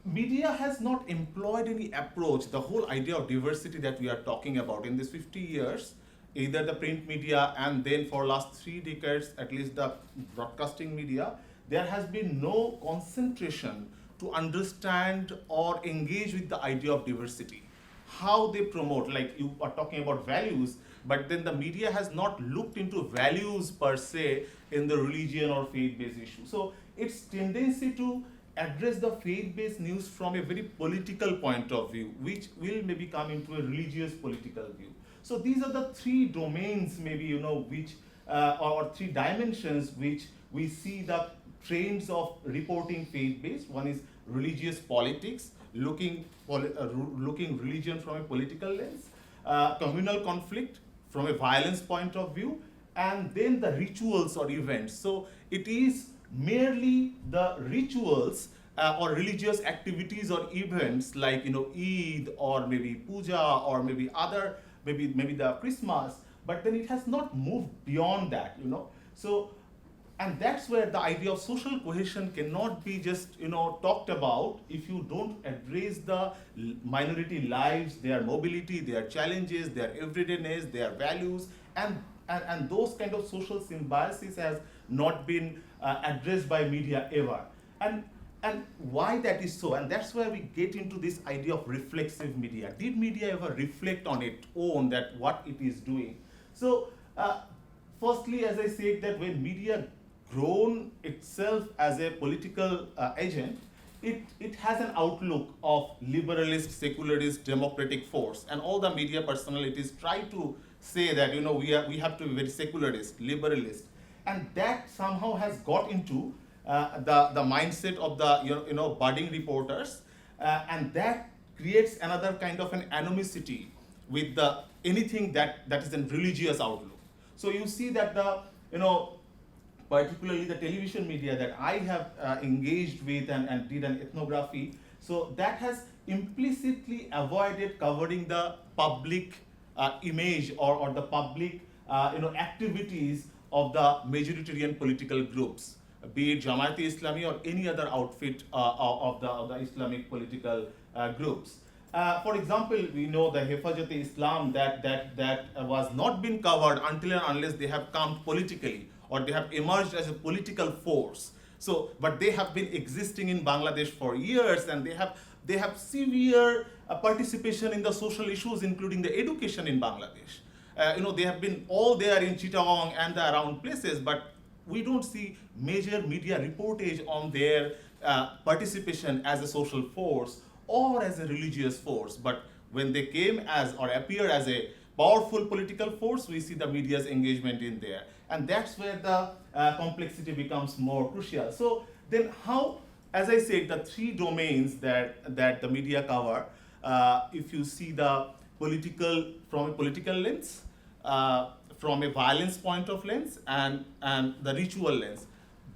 media has not employed any approach, the whole idea of diversity that we are talking about in these 50 years, either the print media and then for last 3 decades, at least the broadcasting media, there has been no concentration to understand or engage with the idea of diversity. How they promote, like you are talking about values, but then the media has not looked into values per se in the religion or faith-based issue. So its tendency to address the faith-based news from a very political point of view, which will maybe come into a religious political view. So these are the 3 domains, maybe, which, or 3 dimensions which we see the trends of reporting faith-based. One is religious politics, looking religion from a political lens, communal conflict from a violence point of view, and then the rituals or events. So it is merely the rituals or religious activities or events like Eid or maybe Puja or maybe other, maybe the Christmas, but then it has not moved beyond that, So, and that's where the idea of social cohesion cannot be just talked about if you don't address the minority lives, their mobility, their challenges, their everydayness, their values, and those kind of social symbiosis has not been addressed by media ever. And why that is so, and that's where we get into this idea of reflexive media. Did media ever reflect on its own, that what it is doing? So, firstly, as I said, that when media grown itself as a political agent, it has an outlook of liberalist, secularist, democratic force, and all the media personalities try to say that we have to be very secularist, liberalist, and that somehow has got into the mindset of the budding reporters, and that creates another kind of an animosity with the anything that is a religious outlook. So you see that particularly the television media that I have engaged with and did an ethnography, so that has implicitly avoided covering the public image or the public activities of the majoritarian political groups, be it Jamaat-e-Islami or any other outfit of the Islamic political groups. For example, we know the Hifazat-e-Islam that was not been covered until and unless they have come politically or they have emerged as a political force. So, but they have been existing in Bangladesh for years, and they have severe participation in the social issues, including the education in Bangladesh. They have been all there in Chittagong and the around places, but we don't see major media reportage on their participation as a social force or as a religious force. But when they came as or appear as a powerful political force, we see the media's engagement in there. And that's where the complexity becomes more crucial. So then how, as I said, the 3 domains that the media cover, if you see the political, from a political lens, from a violence point of lens, and the ritual lens.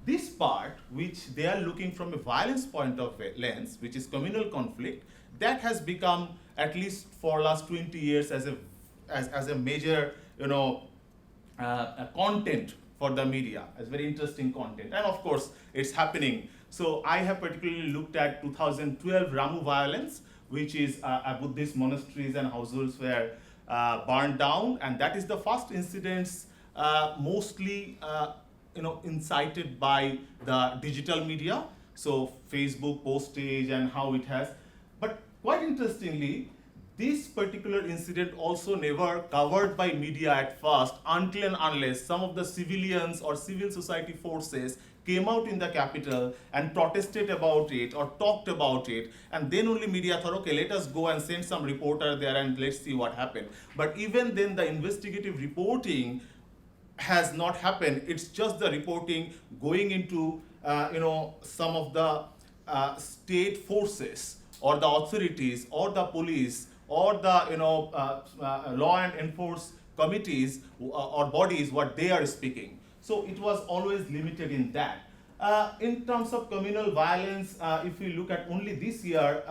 This part, which they are looking from a violence point of lens, which is communal conflict, that has become, at least for last 20 years, as a major, content for the media, as very interesting content. And of course, it's happening. So I have particularly looked at 2012 Ramu violence, which is Buddhist monasteries and households were burned down, and that is the first incidents mostly incited by the digital media, so Facebook postage and how it has. But quite interestingly, this particular incident also never covered by media at first until and unless some of the civilians or civil society forces came out in the capital and protested about it or talked about it, and then only media thought, okay, let us go and send some reporter there and let's see what happened. But even then the investigative reporting has not happened. It's just the reporting going into some of the state forces or the authorities or the police or the law and enforce committees or bodies what they are speaking. So it was always limited in that. In terms of communal violence, if we look at only this year,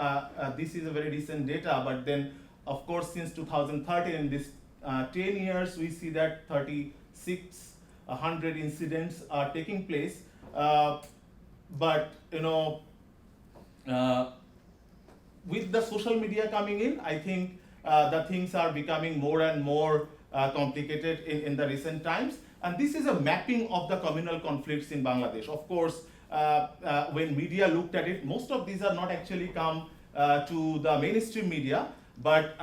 this is a very recent data, but then of course since 2013 in this 10 years we see that 3,600 incidents are taking place. But with the social media coming in, I think the things are becoming more and more complicated in the recent times. And this is a mapping of the communal conflicts in Bangladesh. Of course, when media looked at it, most of these are not actually come to the mainstream media, but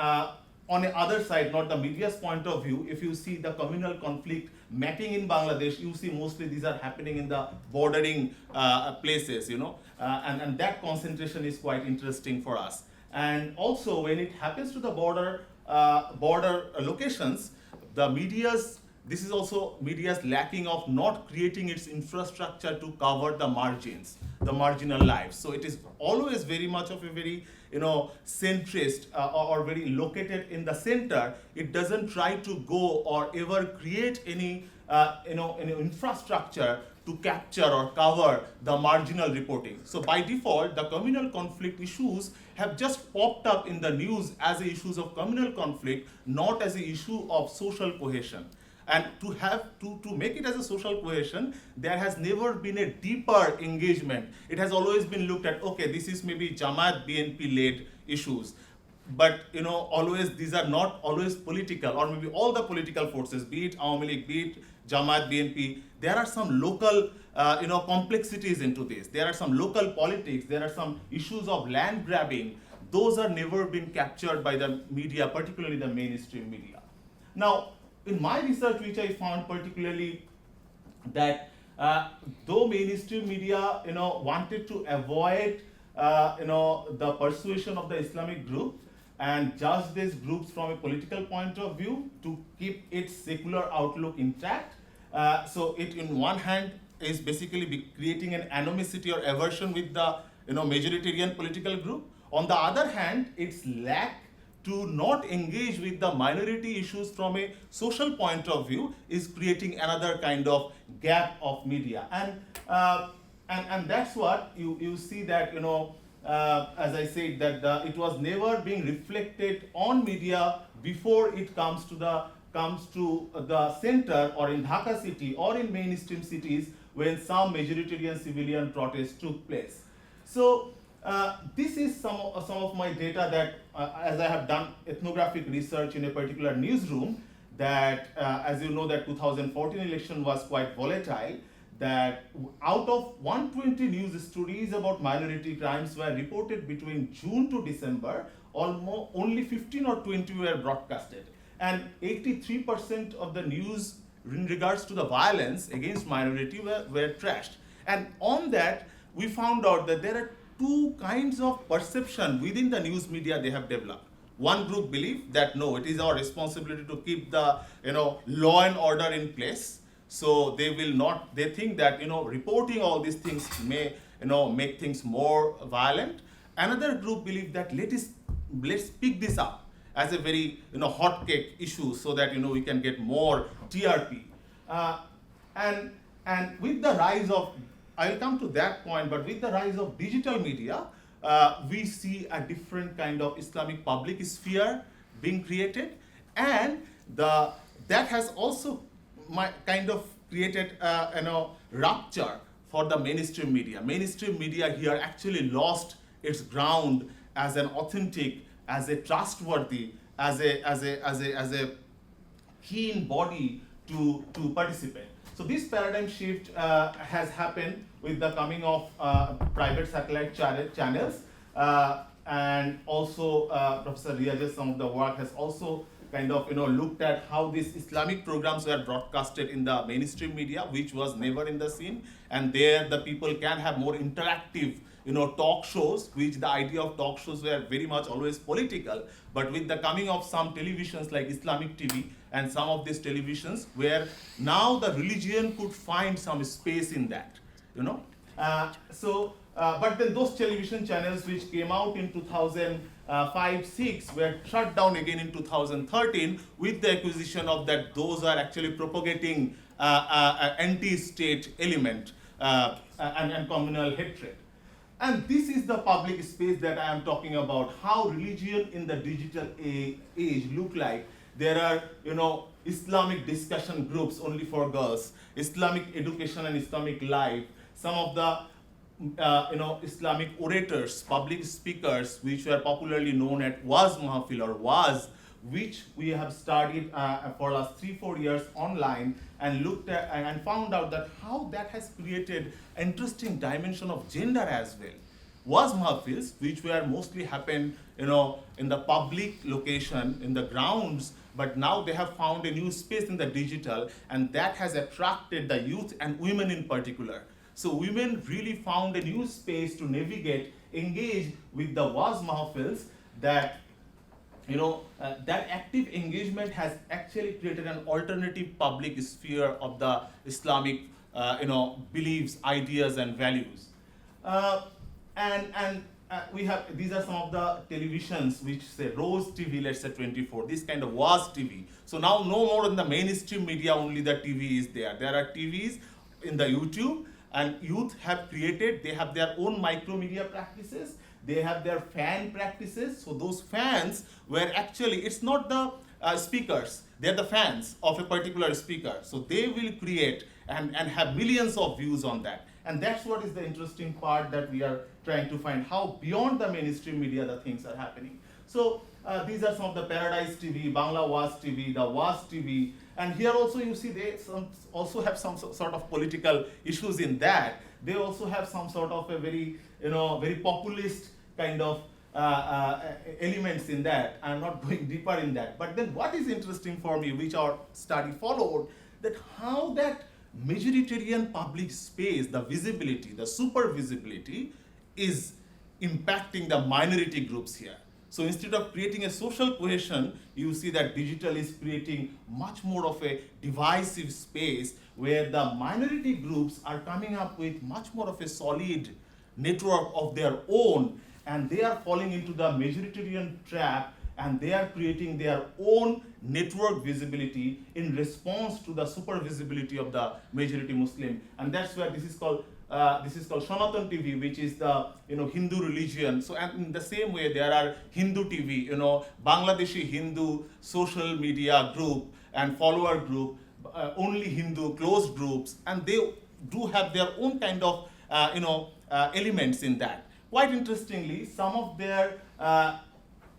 on the other side, not the media's point of view, if you see the communal conflict mapping in Bangladesh, you see mostly these are happening in the bordering places, and that concentration is quite interesting for us. And also when it happens to the border locations, this is also media's lacking of not creating its infrastructure to cover the margins, the marginal lives. So it is always very much of a very centrist or very located in the center. It doesn't try to go or ever create any infrastructure to capture or cover the marginal reporting. So by default, the communal conflict issues have just popped up in the news as issues of communal conflict, not as an issue of social cohesion. And to make it as a social cohesion, there has never been a deeper engagement. It has always been looked at, okay, this is maybe Jamaat BNP led issues. But always these are not always political, or maybe all the political forces, be it Awami League, be it Jamaat BNP, there are some local complexities into this. There are some local politics, there are some issues of land grabbing. Those are never been captured by the media, particularly the mainstream media. Now, in my research, which I found particularly that though mainstream media wanted to avoid the persuasion of the Islamic group and judge these groups from a political point of view to keep its secular outlook intact, so it in one hand is basically creating an animosity or aversion with the majoritarian political group. On the other hand, its lack to not engage with the minority issues from a social point of view is creating another kind of gap of media. And that's what you see that, as I said, that it was never being reflected on media before it comes to the center, or in Dhaka city or in mainstream cities when some majoritarian civilian protests took place. So this is some of my data that as I have done ethnographic research in a particular newsroom, that as you know that 2014 election was quite volatile, that out of 120 news stories about minority crimes were reported between June to December, almost only 15 or 20 were broadcasted, and 83% of the news in regards to the violence against minority were trashed. And on that, we found out that there are two kinds of perception within the news media they have developed. One group believe that no, it is our responsibility to keep the law and order in place. So they think that reporting all these things may make things more violent. Another group believe that let's pick this up as a very hot cake issue so that we can get more TRP. And with the rise of, I'll come to that point, but with the rise of digital media, we see a different kind of Islamic public sphere being created, and that has also kind of created rupture for the mainstream media. Mainstream media here actually lost its ground as an authentic, as a trustworthy, as a keen body to participate. So this paradigm shift has happened with the coming of private satellite channels. and also Professor Riaz's some of the work has also kind of looked at how these Islamic programs were broadcasted in the mainstream media, which was never in the scene, and there the people can have more interactive talk shows, which the idea of talk shows were very much always political, but with the coming of some televisions like Islamic TV and some of these televisions where now the religion could find some space in that, but then those television channels which came out in 2005-6 were shut down again in 2013 with the accusation of that those are actually propagating anti-state element and communal hatred. And this is the public space that I am talking about, how religion in the digital age look like. There are, Islamic discussion groups only for girls, Islamic education and Islamic life, some of the Islamic orators, public speakers, which were popularly known as Waz Mahfil or Waz, which we have studied for last 3-4 years online and looked at and found out that how that has created interesting dimension of gender as well. Waz Mahfils, which were mostly happened, in the public location, in the grounds, but now they have found a new space in the digital, and that has attracted the youth and women in particular. So women really found a new space to navigate, engage with the Waz Mahfils that that active engagement has actually created an alternative public sphere of the Islamic, beliefs, ideas, and values. We have, these are some of the televisions which say Rose TV, let's say 24, this kind of Waz TV. So now no more in the mainstream media only the TV is there. There are TVs in the YouTube, and youth have created, they have their own micromedia practices, they have their fan practices. So those fans were actually, it's not the speakers, they're the fans of a particular speaker. So they will create and have millions of views on that. And that's what is the interesting part that we are trying to find, how beyond the mainstream media the things are happening. So these are some of the Paradise TV, Bangla Waz TV, the Waz TV, and here also you see they also have some sort of political issues in that. They also have some sort of a very, very populist kind of elements in that. I'm not going deeper in that. But then what is interesting for me, which our study followed, that how that majoritarian public space, the visibility, the super visibility, is impacting the minority groups here. So instead of creating a social cohesion, you see that digital is creating much more of a divisive space where the minority groups are coming up with much more of a solid network of their own, and they are falling into the majoritarian trap, and they are creating their own network visibility in response to the super visibility of the majority Muslim. And that's where this is called Sanatan TV, which is the Hindu religion. So and in the same way there are Hindu TV, Bangladeshi Hindu social media group and follower group, only Hindu closed groups, and they do have their own kind of elements in that. Quite interestingly, some of their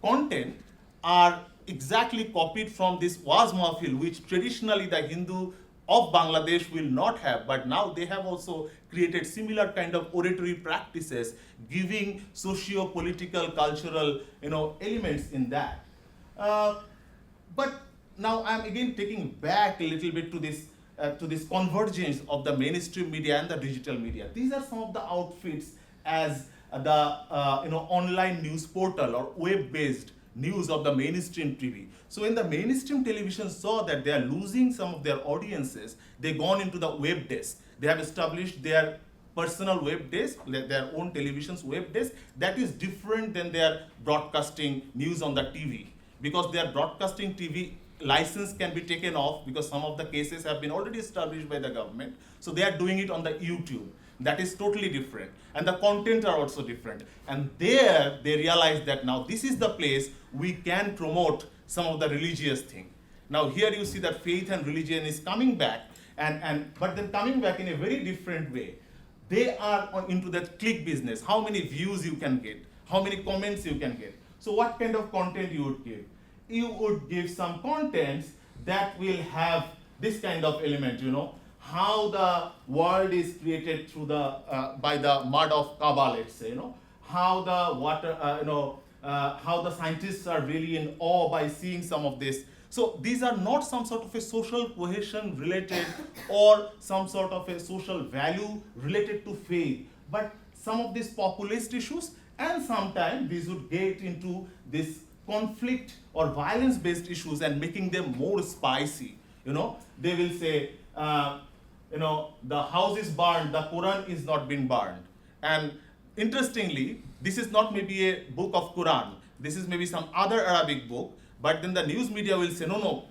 content are exactly copied from this Waz Mahfil, which traditionally the Hindu of Bangladesh will not have, but now they have also created similar kind of oratory practices, giving socio-political, cultural, elements in that. But now I'm again taking back a little bit to this convergence of the mainstream media and the digital media. These are some of the outfits as the online news portal or web-based news of the mainstream TV. So when the mainstream television saw that they are losing some of their audiences, they gone into the web desk. They have established their personal web desk, their own television's web desk. That is different than their broadcasting news on the TV, because their broadcasting TV license can be taken off because some of the cases have been already established by the government. So they are doing it on the YouTube. That is totally different, and the content are also different. And there they realize that now this is the place we can promote some of the religious thing. Now here you see that faith and religion is coming back, but then coming back in a very different way. They are into that click business, how many views you can get, how many comments you can get. So what kind of content you would give? You would give some contents that will have this kind of element, how the world is created through by the mud of Kaaba, let's say, how the water, how the scientists are really in awe by seeing some of this. So these are not some sort of a social cohesion related or some sort of a social value related to faith, but some of these populist issues, and sometimes these would get into this conflict or violence based issues and making them more spicy. They will say, the house is burned, the Quran is not been burned. And interestingly, this is not maybe a book of Quran, this is maybe some other Arabic book, but then the news media will say, no,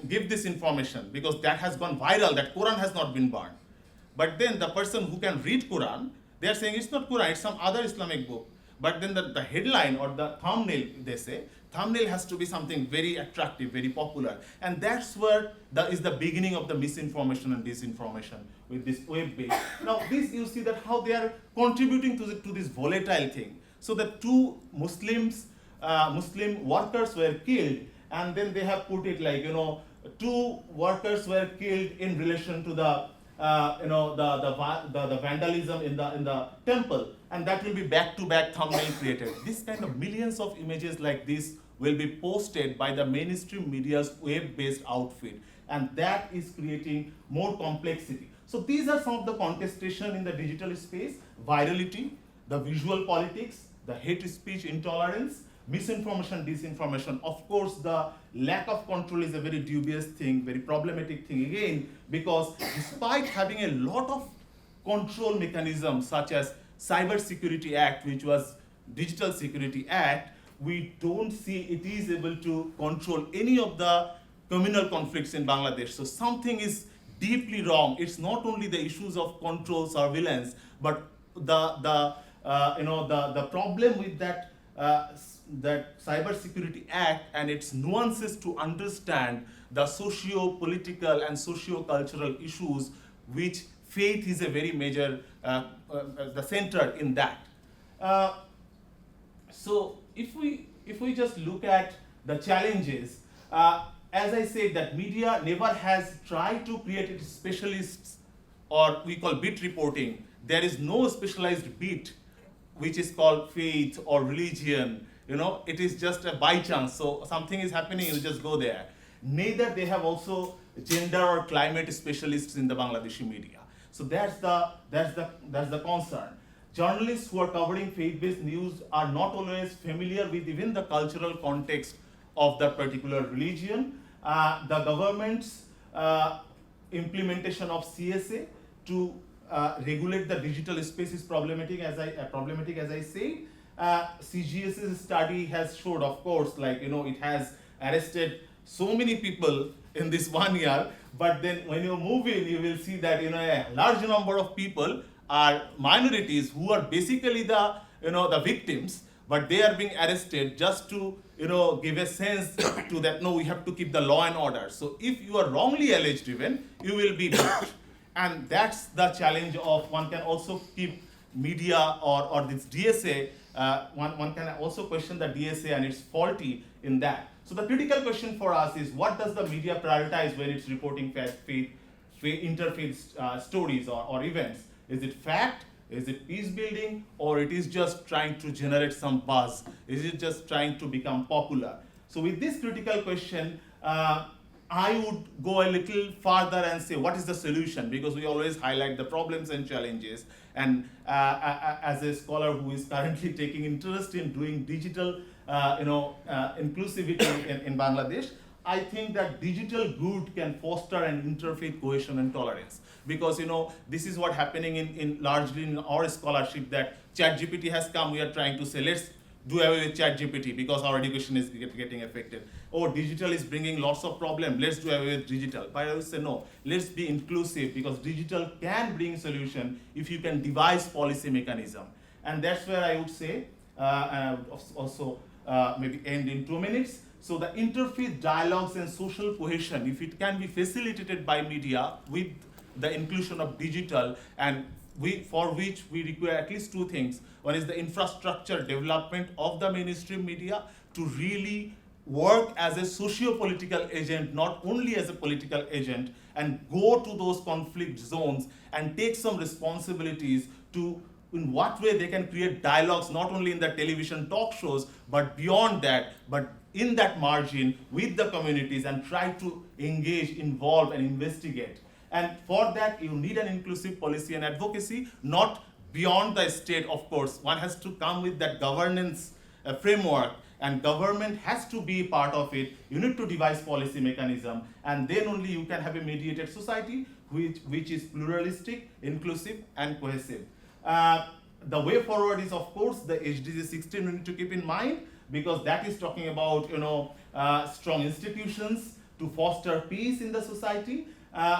give this information because that has gone viral, that Quran has not been burned. But then the person who can read Quran, they are saying it's not Quran, it's some other Islamic book. But then the headline or the thumbnail, they say, thumbnail has to be something very attractive, very popular. And that's where is the beginning of the misinformation and disinformation with this web-based. Now, this you see that how they are contributing to this volatile thing. So the two Muslim workers were killed, and then they have put it like, two workers were killed in relation to the vandalism in the temple, and that will be back-to-back thumbnail created. This kind of millions of images like this will be posted by the mainstream media's web-based outfit, and that is creating more complexity. So these are some of the contestation in the digital space: virality, the visual politics, the hate speech, intolerance, misinformation, disinformation. Of course, the lack of control is a very dubious thing, very problematic thing again, because despite having a lot of control mechanisms such as Cyber Security Act, which was Digital Security Act, we don't see it is able to control any of the communal conflicts in Bangladesh. So something is deeply wrong. It's not only the issues of control, surveillance, but the problem with that Cyber Security Act and its nuances to understand the socio-political and socio-cultural issues, which faith is a very major, the center in that. So if we just look at the challenges, as I said, that media never has tried to create specialists, or we call beat reporting. There is no specialized beat which is called faith or religion. It is just a by chance. So something is happening, you just go there. Neither they have also gender or climate specialists in the Bangladeshi media. So that's the concern. Journalists who are covering faith-based news are not always familiar with even the cultural context of that particular religion. The government's implementation of CSA to regulate the digital space is problematic, as I say. CGS's study has showed, of course, it has arrested so many people in this 1 year, but then when you move in, you will see that a large number of people are minorities who are basically the victims, but they are being arrested just to give a sense to that, no, we have to keep the law and order. So if you are wrongly alleged even, you will be booked. And that's the challenge of, one can also keep media or this DSA, one can also question the DSA and it's faulty in that. So the critical question for us is, what does the media prioritize when it's reporting interfaith stories or events? Is it fact? Is it peace building? Or it is just trying to generate some buzz? Is it just trying to become popular? So with this critical question, I would go a little farther and say, what is the solution? Because we always highlight the problems and challenges. And as a scholar who is currently taking interest in doing digital inclusivity in Bangladesh, I think that digital good can foster an interfaith cohesion and tolerance. Because this is what happening in largely in our scholarship, that ChatGPT has come, we are trying to say, let's do away with ChatGPT because our education is getting affected. Or digital is bringing lots of problems, let's do away with digital. But I would say no, let's be inclusive, because digital can bring solution if you can devise policy mechanism. And that's where I would say, and I would also maybe end in 2 minutes. So the interfaith dialogues and social cohesion, if it can be facilitated by media with the inclusion of digital, and for which we require at least 2 things. One is the infrastructure development of the mainstream media to really work as a socio-political agent, not only as a political agent, and go to those conflict zones and take some responsibilities to in what way they can create dialogues, not only in the television talk shows, but beyond that, but in that margin with the communities, and try to engage, involve, and investigate. And for that, you need an inclusive policy and advocacy, not beyond the state, of course. One has to come with that governance framework, and government has to be part of it. You need to devise policy mechanism, and then only you can have a mediated society which is pluralistic, inclusive, and cohesive. The way forward is, of course, the SDG 16 we need to keep in mind, because that is talking about strong institutions to foster peace in the society.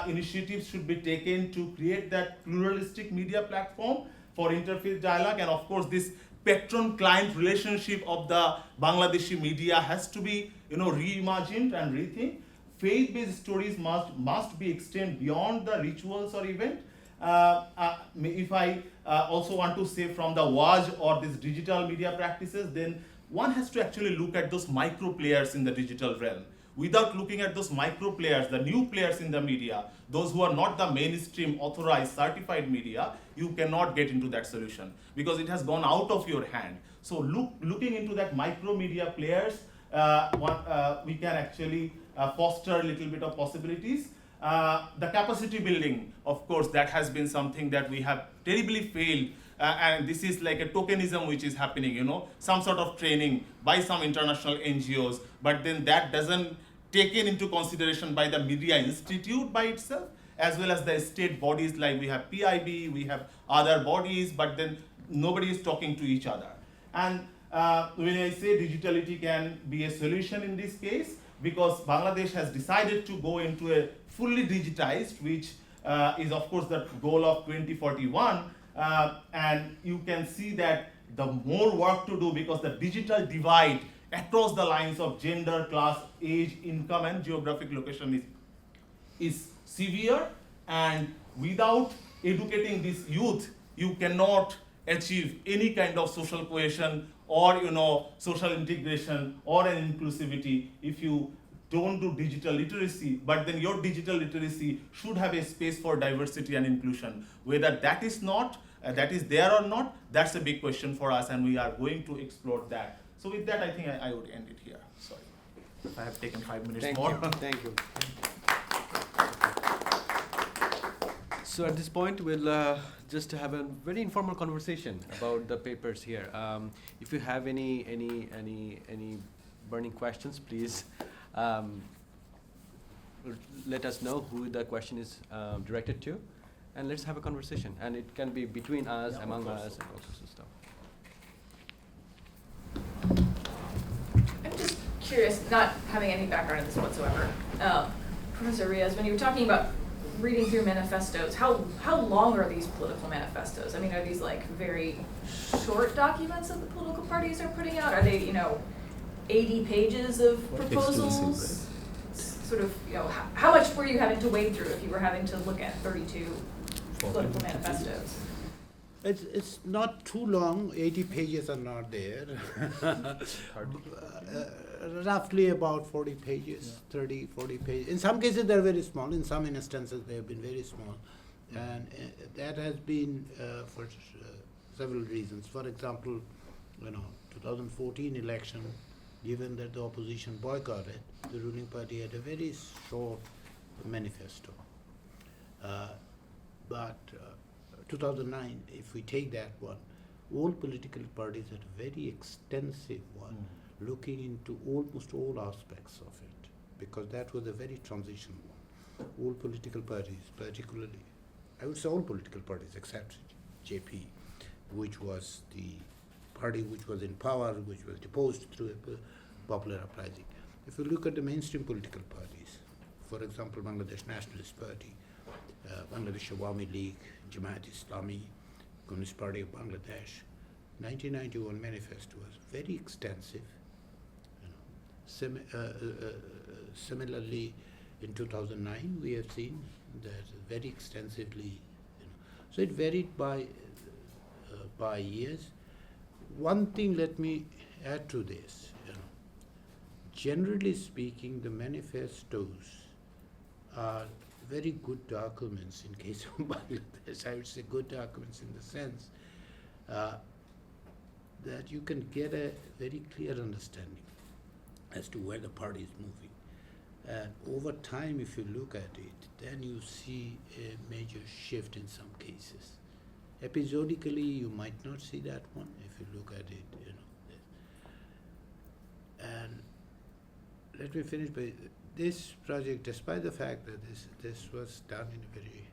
Initiatives should be taken to create that pluralistic media platform for interfaith dialogue, and of course this patron-client relationship of the Bangladeshi media has to be reimagined and rethink. Faith-based stories must be extended beyond the rituals or event. If I also want to say from the WAJ or these digital media practices, then one has to actually look at those micro players in the digital realm. Without looking at those micro players, the new players in the media, those who are not the mainstream authorized certified media, you cannot get into that solution because it has gone out of your hand. So looking into that micro media players, we can actually foster a little bit of possibilities. The capacity building, of course, that has been something that we have terribly failed. And this is like a tokenism which is happening, some sort of training by some international NGOs, but then that doesn't taken into consideration by the Media Institute by itself, as well as the state bodies like we have PIB, we have other bodies, but then nobody is talking to each other. And when I say digitality can be a solution in this case, because Bangladesh has decided to go into a fully digitized, which is of course the goal of 2041, and you can see that the more work to do, because the digital divide across the lines of gender, class, age, income, and geographic location is severe, and without educating this youth, you cannot achieve any kind of social cohesion or social integration or an inclusivity if you don't do digital literacy. But then your digital literacy should have a space for diversity and inclusion. Whether that is there or not, that's a big question for us, and we are going to explore that. So with that, I think I would end it here. Sorry, I have taken 5 minutes more. Thank you. So at this point, we'll just have a very informal conversation about the papers here. If you have any burning questions, please let us know who the question is directed to, and let's have a conversation. And it can be between us, among us, and all sorts of stuff. I'm just curious, not having any background in this whatsoever. Professor Riaz, when you were talking about reading through manifestos, how long are these political manifestos? I mean, are these like very short documents that the political parties are putting out? Are they, 80 pages of proposals? Sort of, how much were you having to wade through if you were having to look at 32 political manifestos? It's not too long. 80 pages are not there. Roughly about 40 pages, 30, 40 pages. In some cases they're very small. In some instances they have been very small. And that has been for several reasons. For example, 2014 election, given that the opposition boycotted, the ruling party had a very short manifesto. But 2009, if we take that one, all political parties had a very extensive one, looking into almost all aspects of it, because that was a very transitional one. All political parties, particularly, I would say all political parties except JP, which was the party which was in power, which was deposed through a popular uprising. If you look at the mainstream political parties, for example, Bangladesh Nationalist Party, Bangladesh Awami League, Jamaat Islami, Communist Party of Bangladesh, 1991 manifesto was very extensive. Similarly, in 2009, we have seen that very extensively. So it varied by years. One thing, let me add to this. Generally speaking, the manifestos are very good documents in case of Bangladesh. I would say good documents in the sense that you can get a very clear understanding as to where the party is moving. And over time, if you look at it, then you see a major shift in some cases. Episodically, you might not see that one if you look at it, you know. And let me finish by this project, despite the fact that this was done in a very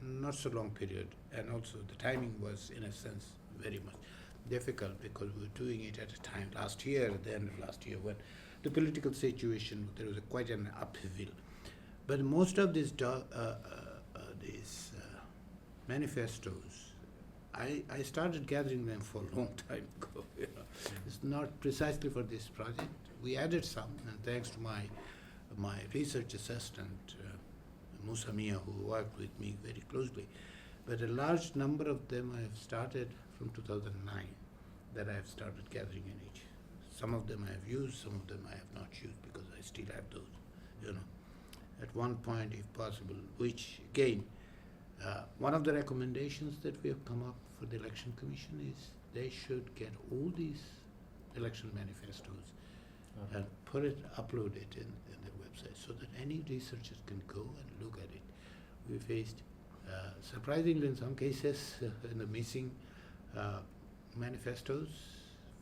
not so long period, and also the timing was, in a sense, very much difficult because we were doing it at a time last year, at the end of last year, when the political situation, there was quite an upheaval. But most of these manifestos, I started gathering them for a long time ago. You know. It's not precisely for this project. We added some, and thanks to my research assistant, Musa Mia, who worked with me very closely. But a large number of them I have started from 2009 that I have started gathering in each. Some of them I have used, some of them I have not used because I still have those, you know, at one point if possible, which again, one of the recommendations that we have come up for the Election Commission is they should get all these election manifestos and upload it in their website so that any researchers can go and look at it. We faced, surprisingly in some cases, in the missing manifestos,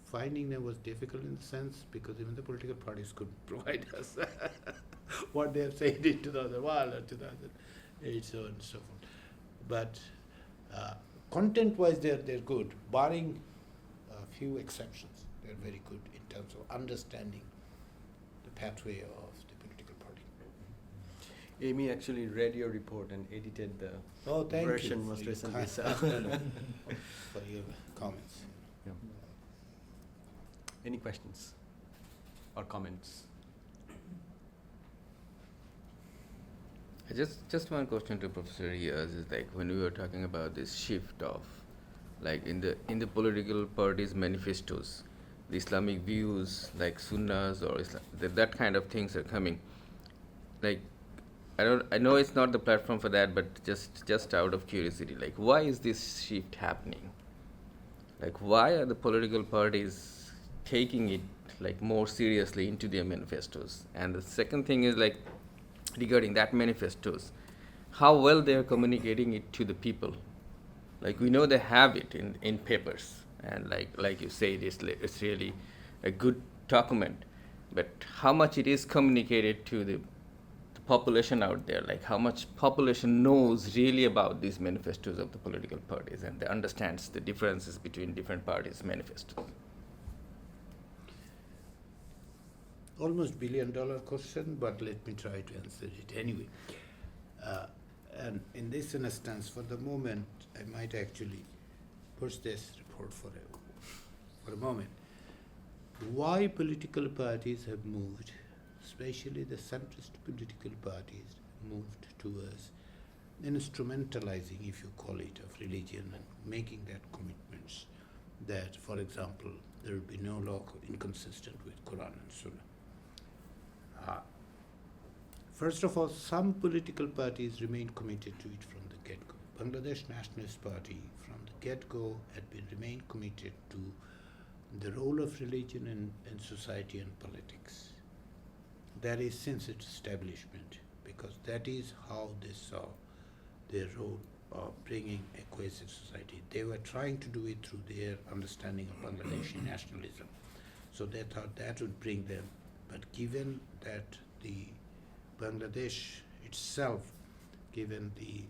finding them was difficult in the sense because even the political parties couldn't provide us what they have said in 2001 or 2008, so on and so forth. But content-wise, they're good, barring a few exceptions. They're very good in terms of understanding the pathway of the political party. Amy actually read your report and edited the Thank version you most for your recently. So. for your comments. Yeah. Any questions or comments? Just one question to Professor Riaz is like when we were talking about this shift of like in the political parties manifestos, the Islamic views like Sunnas or that kind of things are coming. Like I know it's not the platform for that, but just out of curiosity, like why is this shift happening? Like why are the political parties taking it like more seriously into their manifestos? And the second thing is like regarding that manifestos, how well they are communicating it to the people. Like we know they have it in papers, and like you say, it's really a good document, but how much it is communicated to the population out there, like how much population knows really about these manifestos of the political parties and they understands the differences between different parties' manifestos. Almost $1 billion question, but let me try to answer it anyway. And in this instance, for the moment, I might actually push this report for a moment. Why political parties have moved, especially the centrist political parties, moved towards instrumentalizing, if you call it, of religion and making that commitments that, for example, there will be no law inconsistent with Quran and Sunnah. First of all, some political parties remain committed to it from the get-go. Bangladesh Nationalist Party, from the get-go, remained committed to the role of religion in society and politics. That is since its establishment, because that is how they saw their role of bringing a cohesive society. They were trying to do it through their understanding of Bangladeshi nationalism. So they thought that would bring them. But given that the Bangladesh itself, given the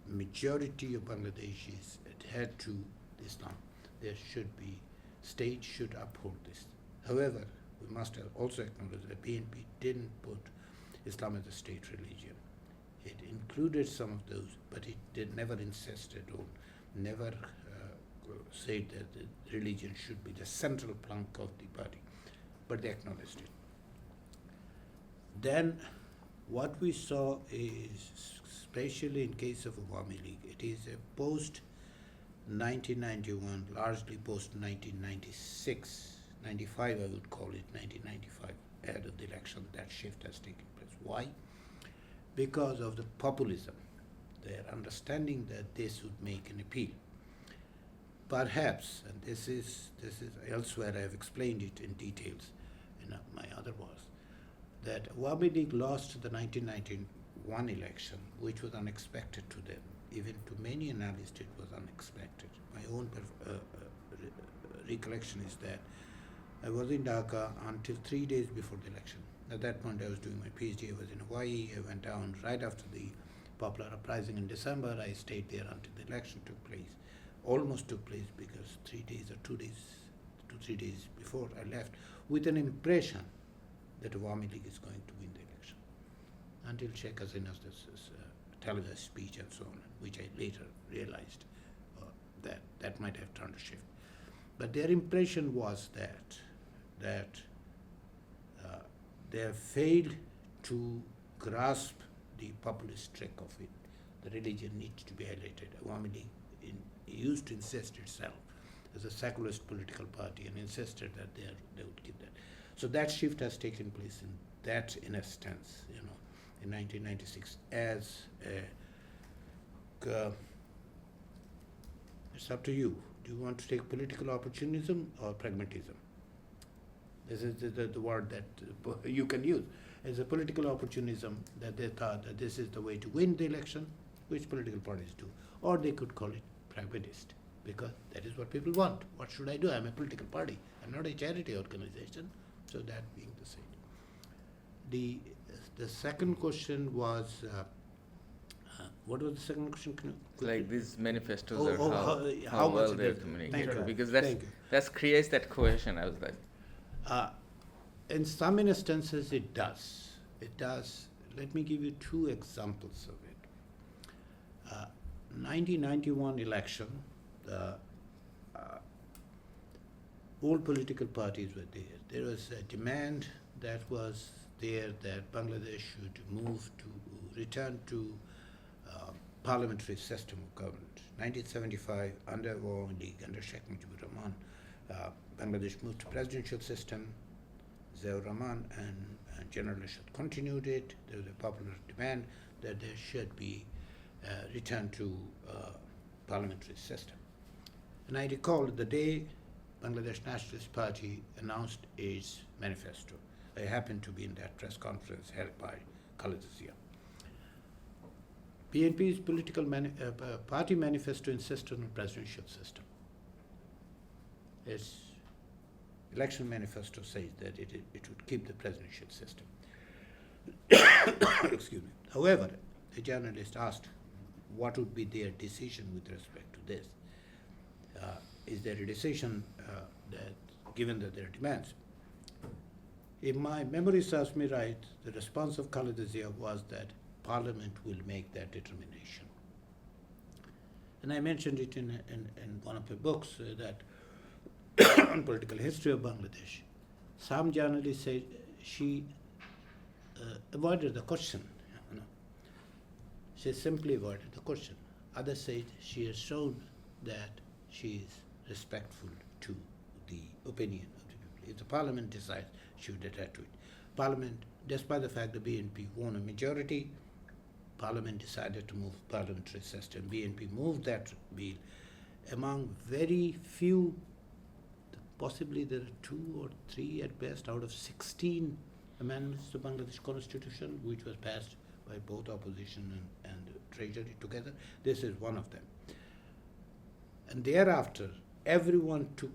majority of Bangladeshis adhere to Islam, there should be, state should uphold this. However, we must also acknowledge that BNP didn't put Islam as a state religion. It included some of those, but it never insisted on, never said that the religion should be the central plank of the party, but they acknowledged it. Then what we saw is, especially in case of Awami League, it is a post-1991, largely post-1996, 95 I would call it, 1995, ahead of the election, that shift has taken place. Why? Because of the populism, their understanding that this would make an appeal. perhaps, and this is elsewhere, I have explained it in details in my other works, that Awami League lost the 1991 election, which was unexpected to them. Even to many analysts, it was unexpected. My own recollection is that I was in Dhaka until 3 days before the election. At that point, I was doing my PhD. I was in Hawaii. I went down right after the popular uprising in December. I stayed there until the election took place. Almost took place because 3 days or 2 3 days before I left, with an impression that Awami League is going to win the election. Until Sheikh Hasina's televised speech and so on, which I later realized that might have turned a shift. But their impression was that they have failed to grasp the populist trick of it. The religion needs to be highlighted. Awami League used to insist itself as a secularist political party and insisted that they would keep that. So that shift has taken place in a sense, in 1996 as it's up to you. Do you want to take political opportunism or pragmatism? This is the word that you can use. As a political opportunism, that they thought that this is the way to win the election, which political parties do. Or they could call it pragmatist, because that is what people want. What should I do? I'm a political party. I'm not a charity organization. So that being the same. The second question was, what was the second question? Like these manifestos Oh, are oh, how how much well it they're is. communicated. Thank you. Because Thank you. that creates that cohesion. I was like, In some instances, it does. It does. Let me give you two examples of it. 1991 election, all political parties were there. There was a demand that was there that Bangladesh should return to parliamentary system of government. 1975, under Awami League, under Sheikh Mujibur Rahman, Bangladesh moved to presidential system. Ziaur Rahman and General Ashad continued it. There was a popular demand that there should be return to parliamentary system. And I recall the day Bangladesh Nationalist Party announced its manifesto. I happened to be in that press conference held by Khaleda Zia. BNP's political party manifesto insisted on a presidential system. Its election manifesto says that it would keep the presidential system. Excuse me. However, the journalist asked what would be their decision with respect to this. Is there a decision that, given that there are demands? If my memory serves me right, the response of Khaleda Zia was that Parliament will make that determination. And I mentioned it in one of my books that on political history of Bangladesh. Some journalists said she avoided the question. She simply avoided the question. Others said she has shown that she is respectful to the opinion of the people. If the Parliament decides, she would adhere to it. Parliament, despite the fact that BNP won a majority, Parliament decided to move parliamentary system. BNP moved that bill among very few. Possibly there are 2 or 3 at best out of 16 amendments to Bangladesh Constitution, which was passed by both opposition and Treasury together. This is one of them. And thereafter, everyone took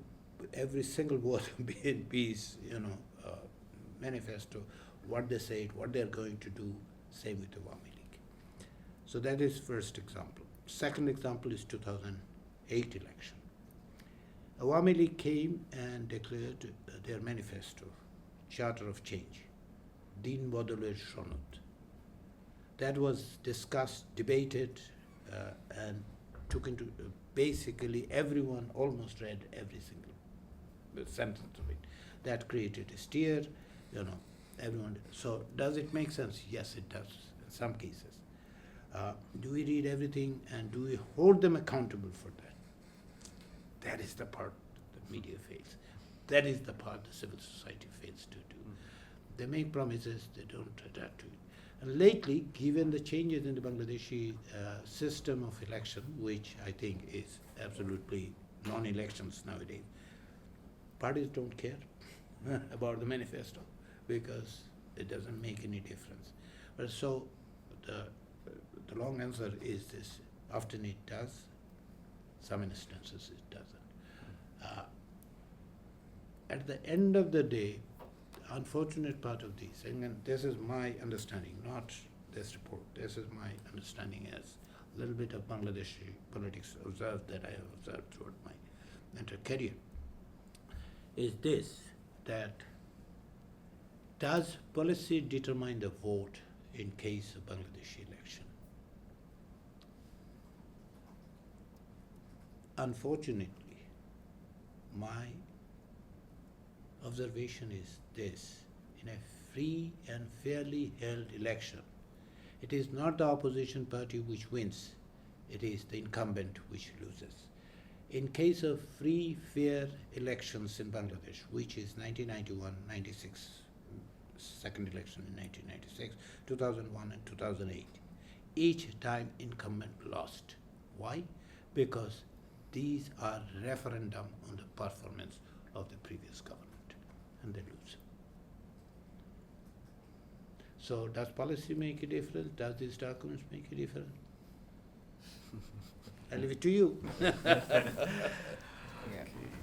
every single word of BNP's, manifesto, what they said, what they're going to do, same with the Awami League. So that is first example. Second example is 2008 election. Awami League came and declared their manifesto, Charter of Change, Din Bodoler Shonot. That was discussed, debated, and took into, basically everyone almost read every single sentence of it. That created a stir, everyone. So does it make sense? Yes, it does, in some cases. Do we read everything and do we hold them accountable for that? That is the part the media fails. That is the part the civil society fails to do. They make promises, they don't adapt to it. And lately, given the changes in the Bangladeshi system of election, which I think is absolutely non-elections nowadays. Parties don't care about the manifesto because it doesn't make any difference. But so the long answer is this: often it does, some instances it doesn't. At the end of the day, the unfortunate part of this, and this is my understanding, not this report, this is my understanding as a little bit of Bangladeshi politics observed that I have observed throughout my entire career, is this, that does policy determine the vote in case of Bangladeshi election? Unfortunately, my observation is this: in a free and fairly held election, it is not the opposition party which wins, it is the incumbent which loses. In case of free, fair elections in Bangladesh, which is 1991, 96, second election in 1996, 2001 and 2008, each time incumbent lost. Why? Because these are referendum on the performance of the previous government, and they lose. So does policy make a difference? Does these documents make a difference? I leave it to you.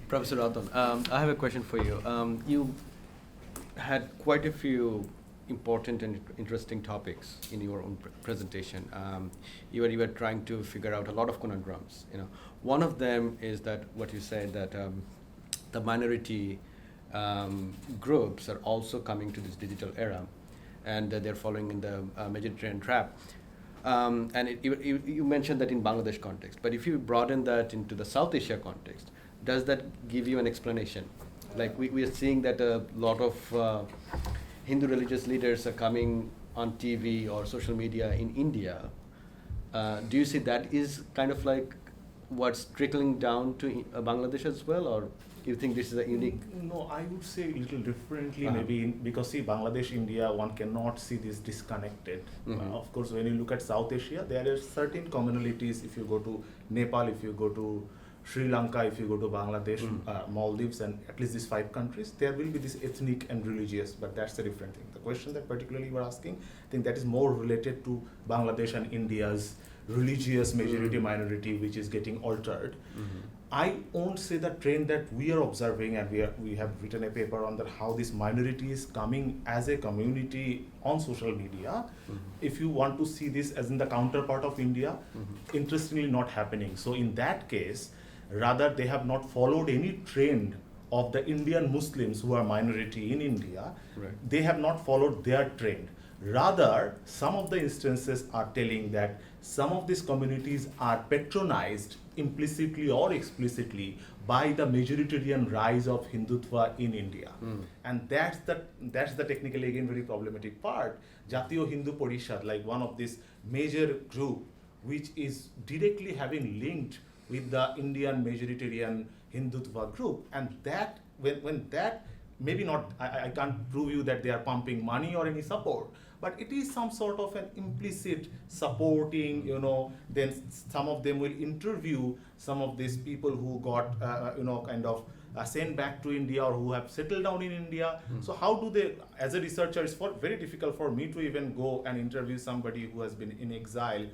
Professor Ratan, I have a question for you. You had quite a few important and interesting topics in your own presentation. You were trying to figure out a lot of conundrums. One of them is that what you said, that the minority groups are also coming to this digital era, and they're following in the Mediterranean trap. And you mentioned that in Bangladesh context, but if you broaden that into the South Asia context, does that give you an explanation? Like we are seeing that a lot of Hindu religious leaders are coming on TV or social media in India. Do you see that is kind of like what's trickling down to Bangladesh as well, or do you think this is a unique? No, I would say a little differently, Uh-huh. maybe because see, Bangladesh, India, one cannot see this disconnected. Mhm. Of course, when you look at South Asia, there are certain commonalities. If you go to Nepal, if you go to Sri Lanka, if you go to Bangladesh, Maldives, and at least these 5 countries, there will be this ethnic and religious, but that's a different thing. The question that particularly you are asking, I think that is more related to Bangladesh and India's religious majority minority, which is getting altered. I won't say the trend that we are observing, and we have written a paper on that, how this minority is coming as a community on social media. If you want to see this as in the counterpart of India, interestingly not happening. So in that case, rather they have not followed any trend of the Indian Muslims who are minority in India. Right. They have not followed their trend. Rather, some of the instances are telling that some of these communities are patronized implicitly or explicitly by the majoritarian rise of Hindutva in India. And that's the technically again very problematic part. Jatiyo Hindu Porishad, like one of this major group which is directly having linked with the Indian majoritarian Hindutva group, and that when that maybe not, I can't prove you that they are pumping money or any support, but it is some sort of an implicit supporting, then some of them will interview some of these people who got, kind of sent back to India or who have settled down in India. So how do they, as a researcher, it's very difficult for me to even go and interview somebody who has been in exile,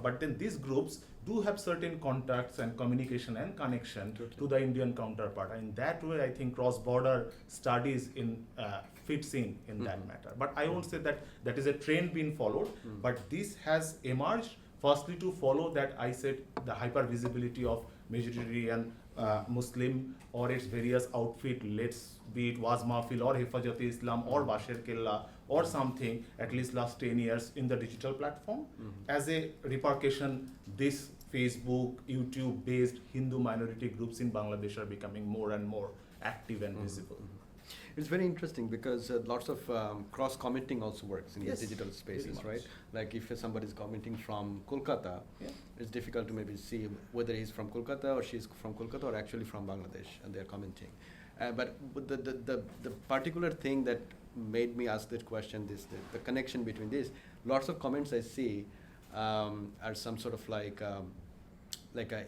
but then these groups do have certain contacts and communication and connection to the Indian counterpart. And in that way, I think cross-border studies fits in that matter. But I won't say that is a trend being followed, but this has emerged firstly to follow that I said the hyper-visibility of majoritarian Muslim or its various outfit, let's be it Waz Mahfil or Hifazat-e-Islam or Basher Kella or something, at least last 10 years in the digital platform. As a repercussion, this Facebook, YouTube-based Hindu minority groups in Bangladesh are becoming more and more active and visible. It's very interesting because lots of cross-commenting also works in Yes, these digital spaces, very much. right? Like if somebody is commenting from Kolkata, it's difficult to maybe see whether he's from Kolkata or she's from Kolkata or actually from Bangladesh, and they're commenting. But the particular thing that made me ask that question, the connection between this, lots of comments I see are some sort of like a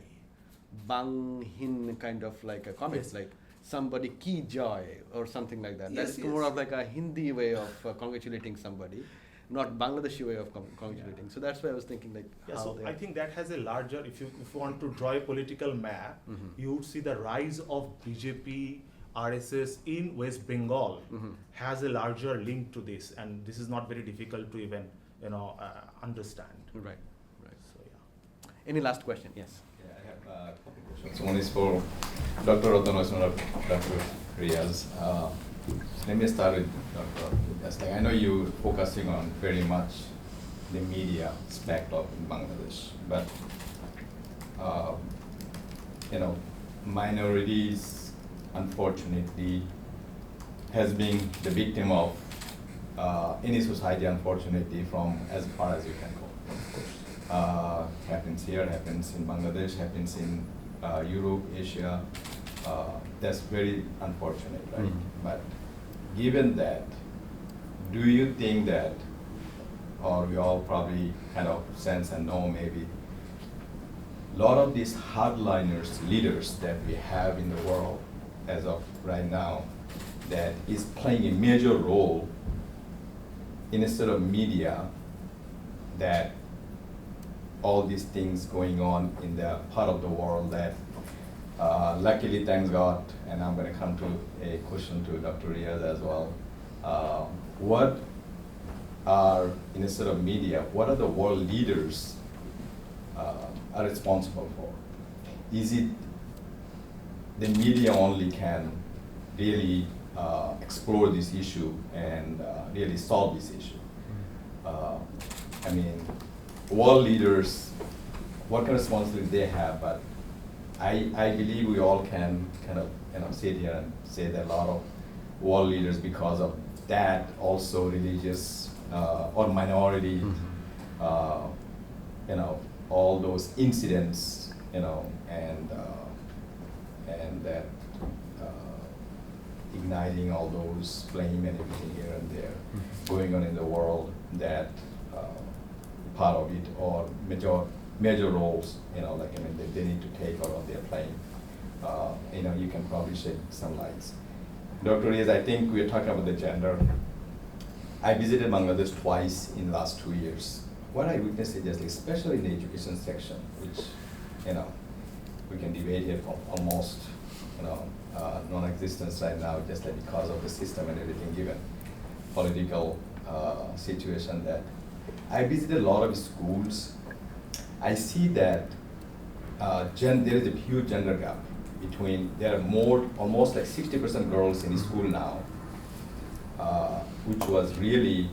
Bang Hin kind of like a comment, Yes. like somebody ki joy or something like that. Yes, That's more yes. of like a Hindi way of congratulating somebody, not Bangladeshi way of congratulating. So that's why I was thinking like Yeah, how so they I think that has a larger, if you want to draw a political map, you would see the rise of BJP, RSS in West Bengal has a larger link to this, and this is not very difficult to even, understand. right, right. So, yeah. Any last question? Yes. Yeah, I have a couple questions. One is for Dr. Rodhanos and Dr. Riaz. Let me start with Dr. Riaz. Like, I know you focusing on very much the media aspect of Bangladesh, but minorities unfortunately has been the victim of any society, unfortunately, from as far as you can go. Happens here, happens in Bangladesh, happens in Europe, Asia. That's very unfortunate, right? But given that, do you think that, or we all probably kind of sense and know maybe, a lot of these hardliners, leaders that we have in the world as of right now, that is playing a major role in a sort of media, that all these things going on in the part of the world that luckily, thanks God, and I'm going to come to a question to Dr. Riaz as well. What are, in a sort of media, what are the world leaders are responsible for? Is it the media only can really explore this issue and really solve this issue? I mean, world leaders, what kind of responsibility they have, but I believe we all can kind of sit here and say that a lot of world leaders, because of that, also religious or minority, all those incidents, and that igniting all those flame and everything here and there going on in the world, that part of it, or major roles, they need to take out of their playing. You can probably shed some lights. Dr. Riaz, I think we're talking about the gender. I visited Bangladesh twice in the last 2 years. What I witnessed is just, especially in the education section, which, we can debate here for almost, non-existence right now, just like because of the system and everything, given political situation that I visited a lot of schools. I see that there is a huge gender gap between, there are more, almost like 60% girls in school now, which was really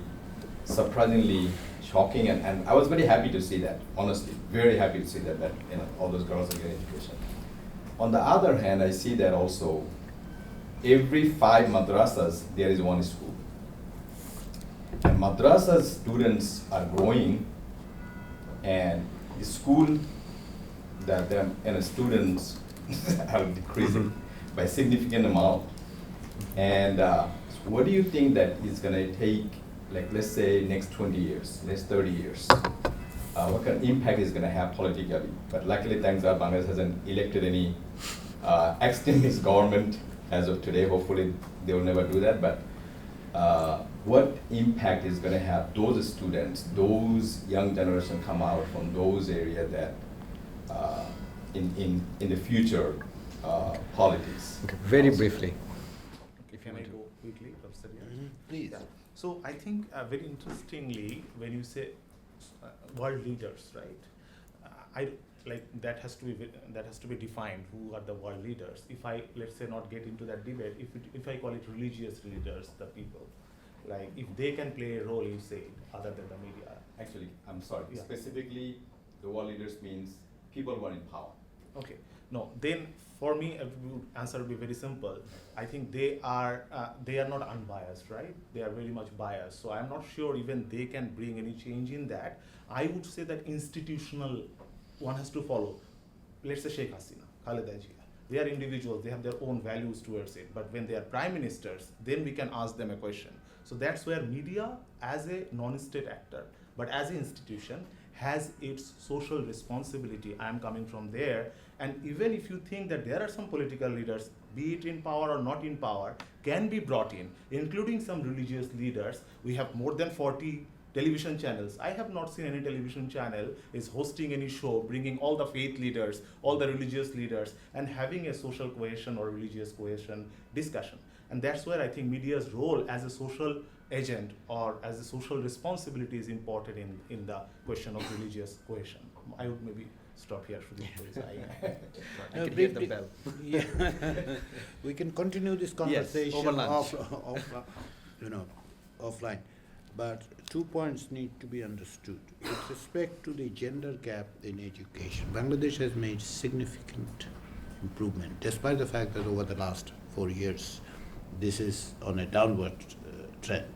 surprisingly shocking, and I was very happy to see that, honestly, very happy to see that all those girls are getting education. On the other hand, I see that also every 5 madrasas, there is one school. And madrasa students are growing, and the school that them and students are decreasing by significant amount. And what do you think that is going to take, like, let's say next 20 years, next 30 years? What kind of impact is going to have politically? But luckily, thanks God, Bangladesh hasn't elected any extremist government as of today. Hopefully, they will never do that. But what impact is going to have those students, those young generation come out from those areas that in the future politics? Okay, very briefly. If I may go quickly, Professor Riaz? Please. Yeah. So I think very interestingly, when you say world leaders, right? That has to be defined. Who are the world leaders? If I, let's say, not get into that debate, if I call it religious leaders, the people, like if they can play a role, you say, other than the media. Actually, I'm sorry. Yeah. Specifically, the world leaders means people who are in power. Okay. No, then for me, answer would be very simple. I think they are not unbiased, right? They are very much biased. So I'm not sure even they can bring any change in that. I would say that institutional, one has to follow. Let's say Sheikh Hasina, Khaleda Zia. They are individuals, they have their own values towards it. But when they are prime ministers, then we can ask them a question. So that's where media, as a non-state actor, but as an institution, has its social responsibility. I am coming from there. And even if you think that there are some political leaders, be it in power or not in power, can be brought in, including some religious leaders. We have more than 40 television channels. I have not seen any television channel is hosting any show, bringing all the faith leaders, all the religious leaders, and having a social cohesion or religious cohesion discussion. And that's where I think media's role as a social agent or as a social responsibility is important in the question of religious cohesion. I would maybe stop here. I can hear the briefly- bell. Yeah. We can continue this conversation over lunch. offline. But 2 points need to be understood. With respect to the gender gap in education, Bangladesh has made significant improvement, despite the fact that over the last 4 years, this is on a downward trend.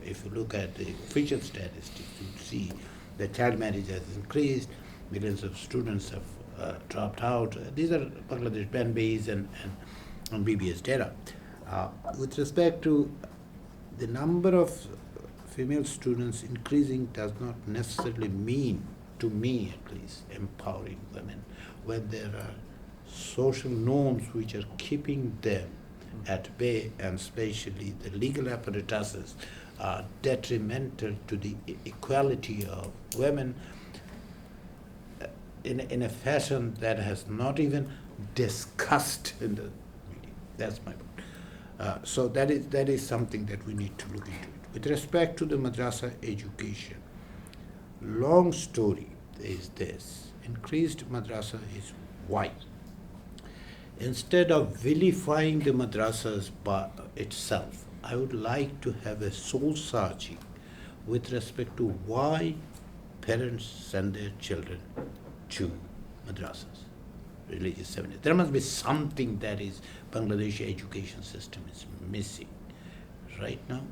If you look at the official statistics, you see that child marriage has increased, millions of students have dropped out. These are Bangladesh BAN-based and BBS data. With respect to the number of female students increasing does not necessarily mean, to me at least, empowering women when there are social norms which are keeping them at bay, and especially the legal apparatuses are detrimental to the equality of women in a fashion that has not even discussed in the media. That's my point. So that is something that we need to look into. With respect to the madrasa education, long story is this. Increased madrasa is why. Instead of vilifying the madrasas by itself, I would like to have a soul searching with respect to why parents send their children to madrasas, religious seminaries. There must be something that is Bangladeshi education system is missing right now.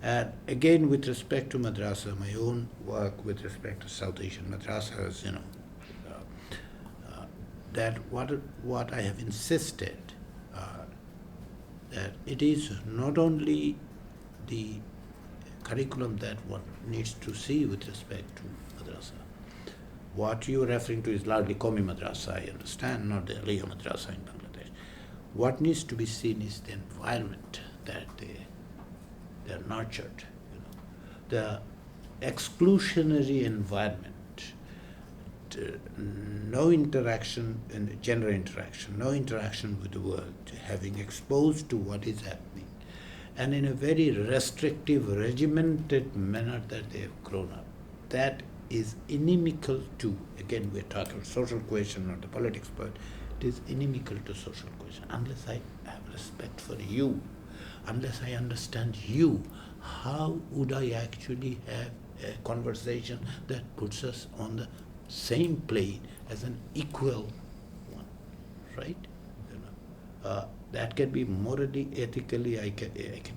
And again, with respect to madrasa, my own work with respect to South Asian madrasas, that what I have insisted that it is not only the curriculum that one needs to see with respect to madrasa. What you are referring to is largely Qawmi madrasa, I understand, not the Aliyah madrasa in Bangladesh. What needs to be seen is the environment that they are nurtured. The exclusionary environment, no interaction, gender interaction, no interaction with the world, having exposed to what is happening, and in a very restrictive, regimented manner that they have grown up. That is inimical to, again, we're talking social cohesion, not the politics, but it is inimical to social cohesion. Unless I have respect for you, unless I understand you, how would I actually have a conversation that puts us on the same plane as an equal one, right? That can be morally, ethically, I can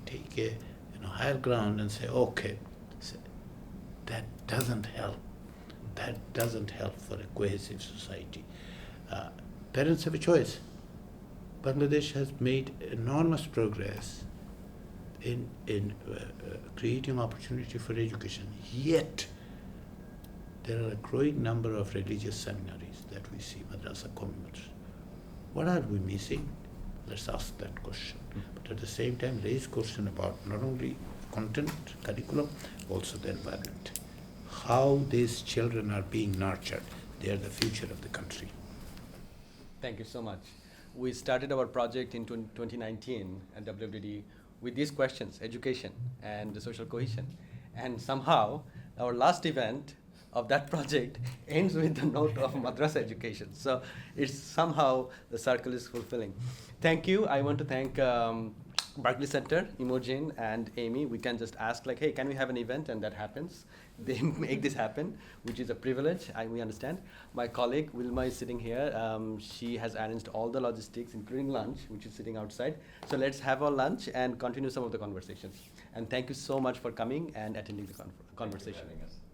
take a higher ground and say, okay, that doesn't help. That doesn't help for a cohesive society. Parents have a choice. Bangladesh has made enormous progress in creating opportunity for education, yet there are a growing number of religious seminaries that we see, madrasa, Qawmi madrasa. What are we missing? Let's ask that question. But at the same time, raise question about not only content, curriculum, also the environment. How these children are being nurtured. They are the future of the country. Thank you so much. We started our project in 2019 at WWD with these questions, education and the social cohesion. And somehow, our last event of that project ends with the note of madrasa education. So it's somehow the circle is fulfilling. Thank you. I want to thank Barclay Center, Imogen, and Amy. We can just ask like, hey, can we have an event? And that happens. They make this happen, which is a privilege, we understand. My colleague, Wilma, is sitting here. She has arranged all the logistics, including lunch, which is sitting outside. So let's have our lunch and continue some of the conversations. And thank you so much for coming and attending the conversation. Thank you for having us.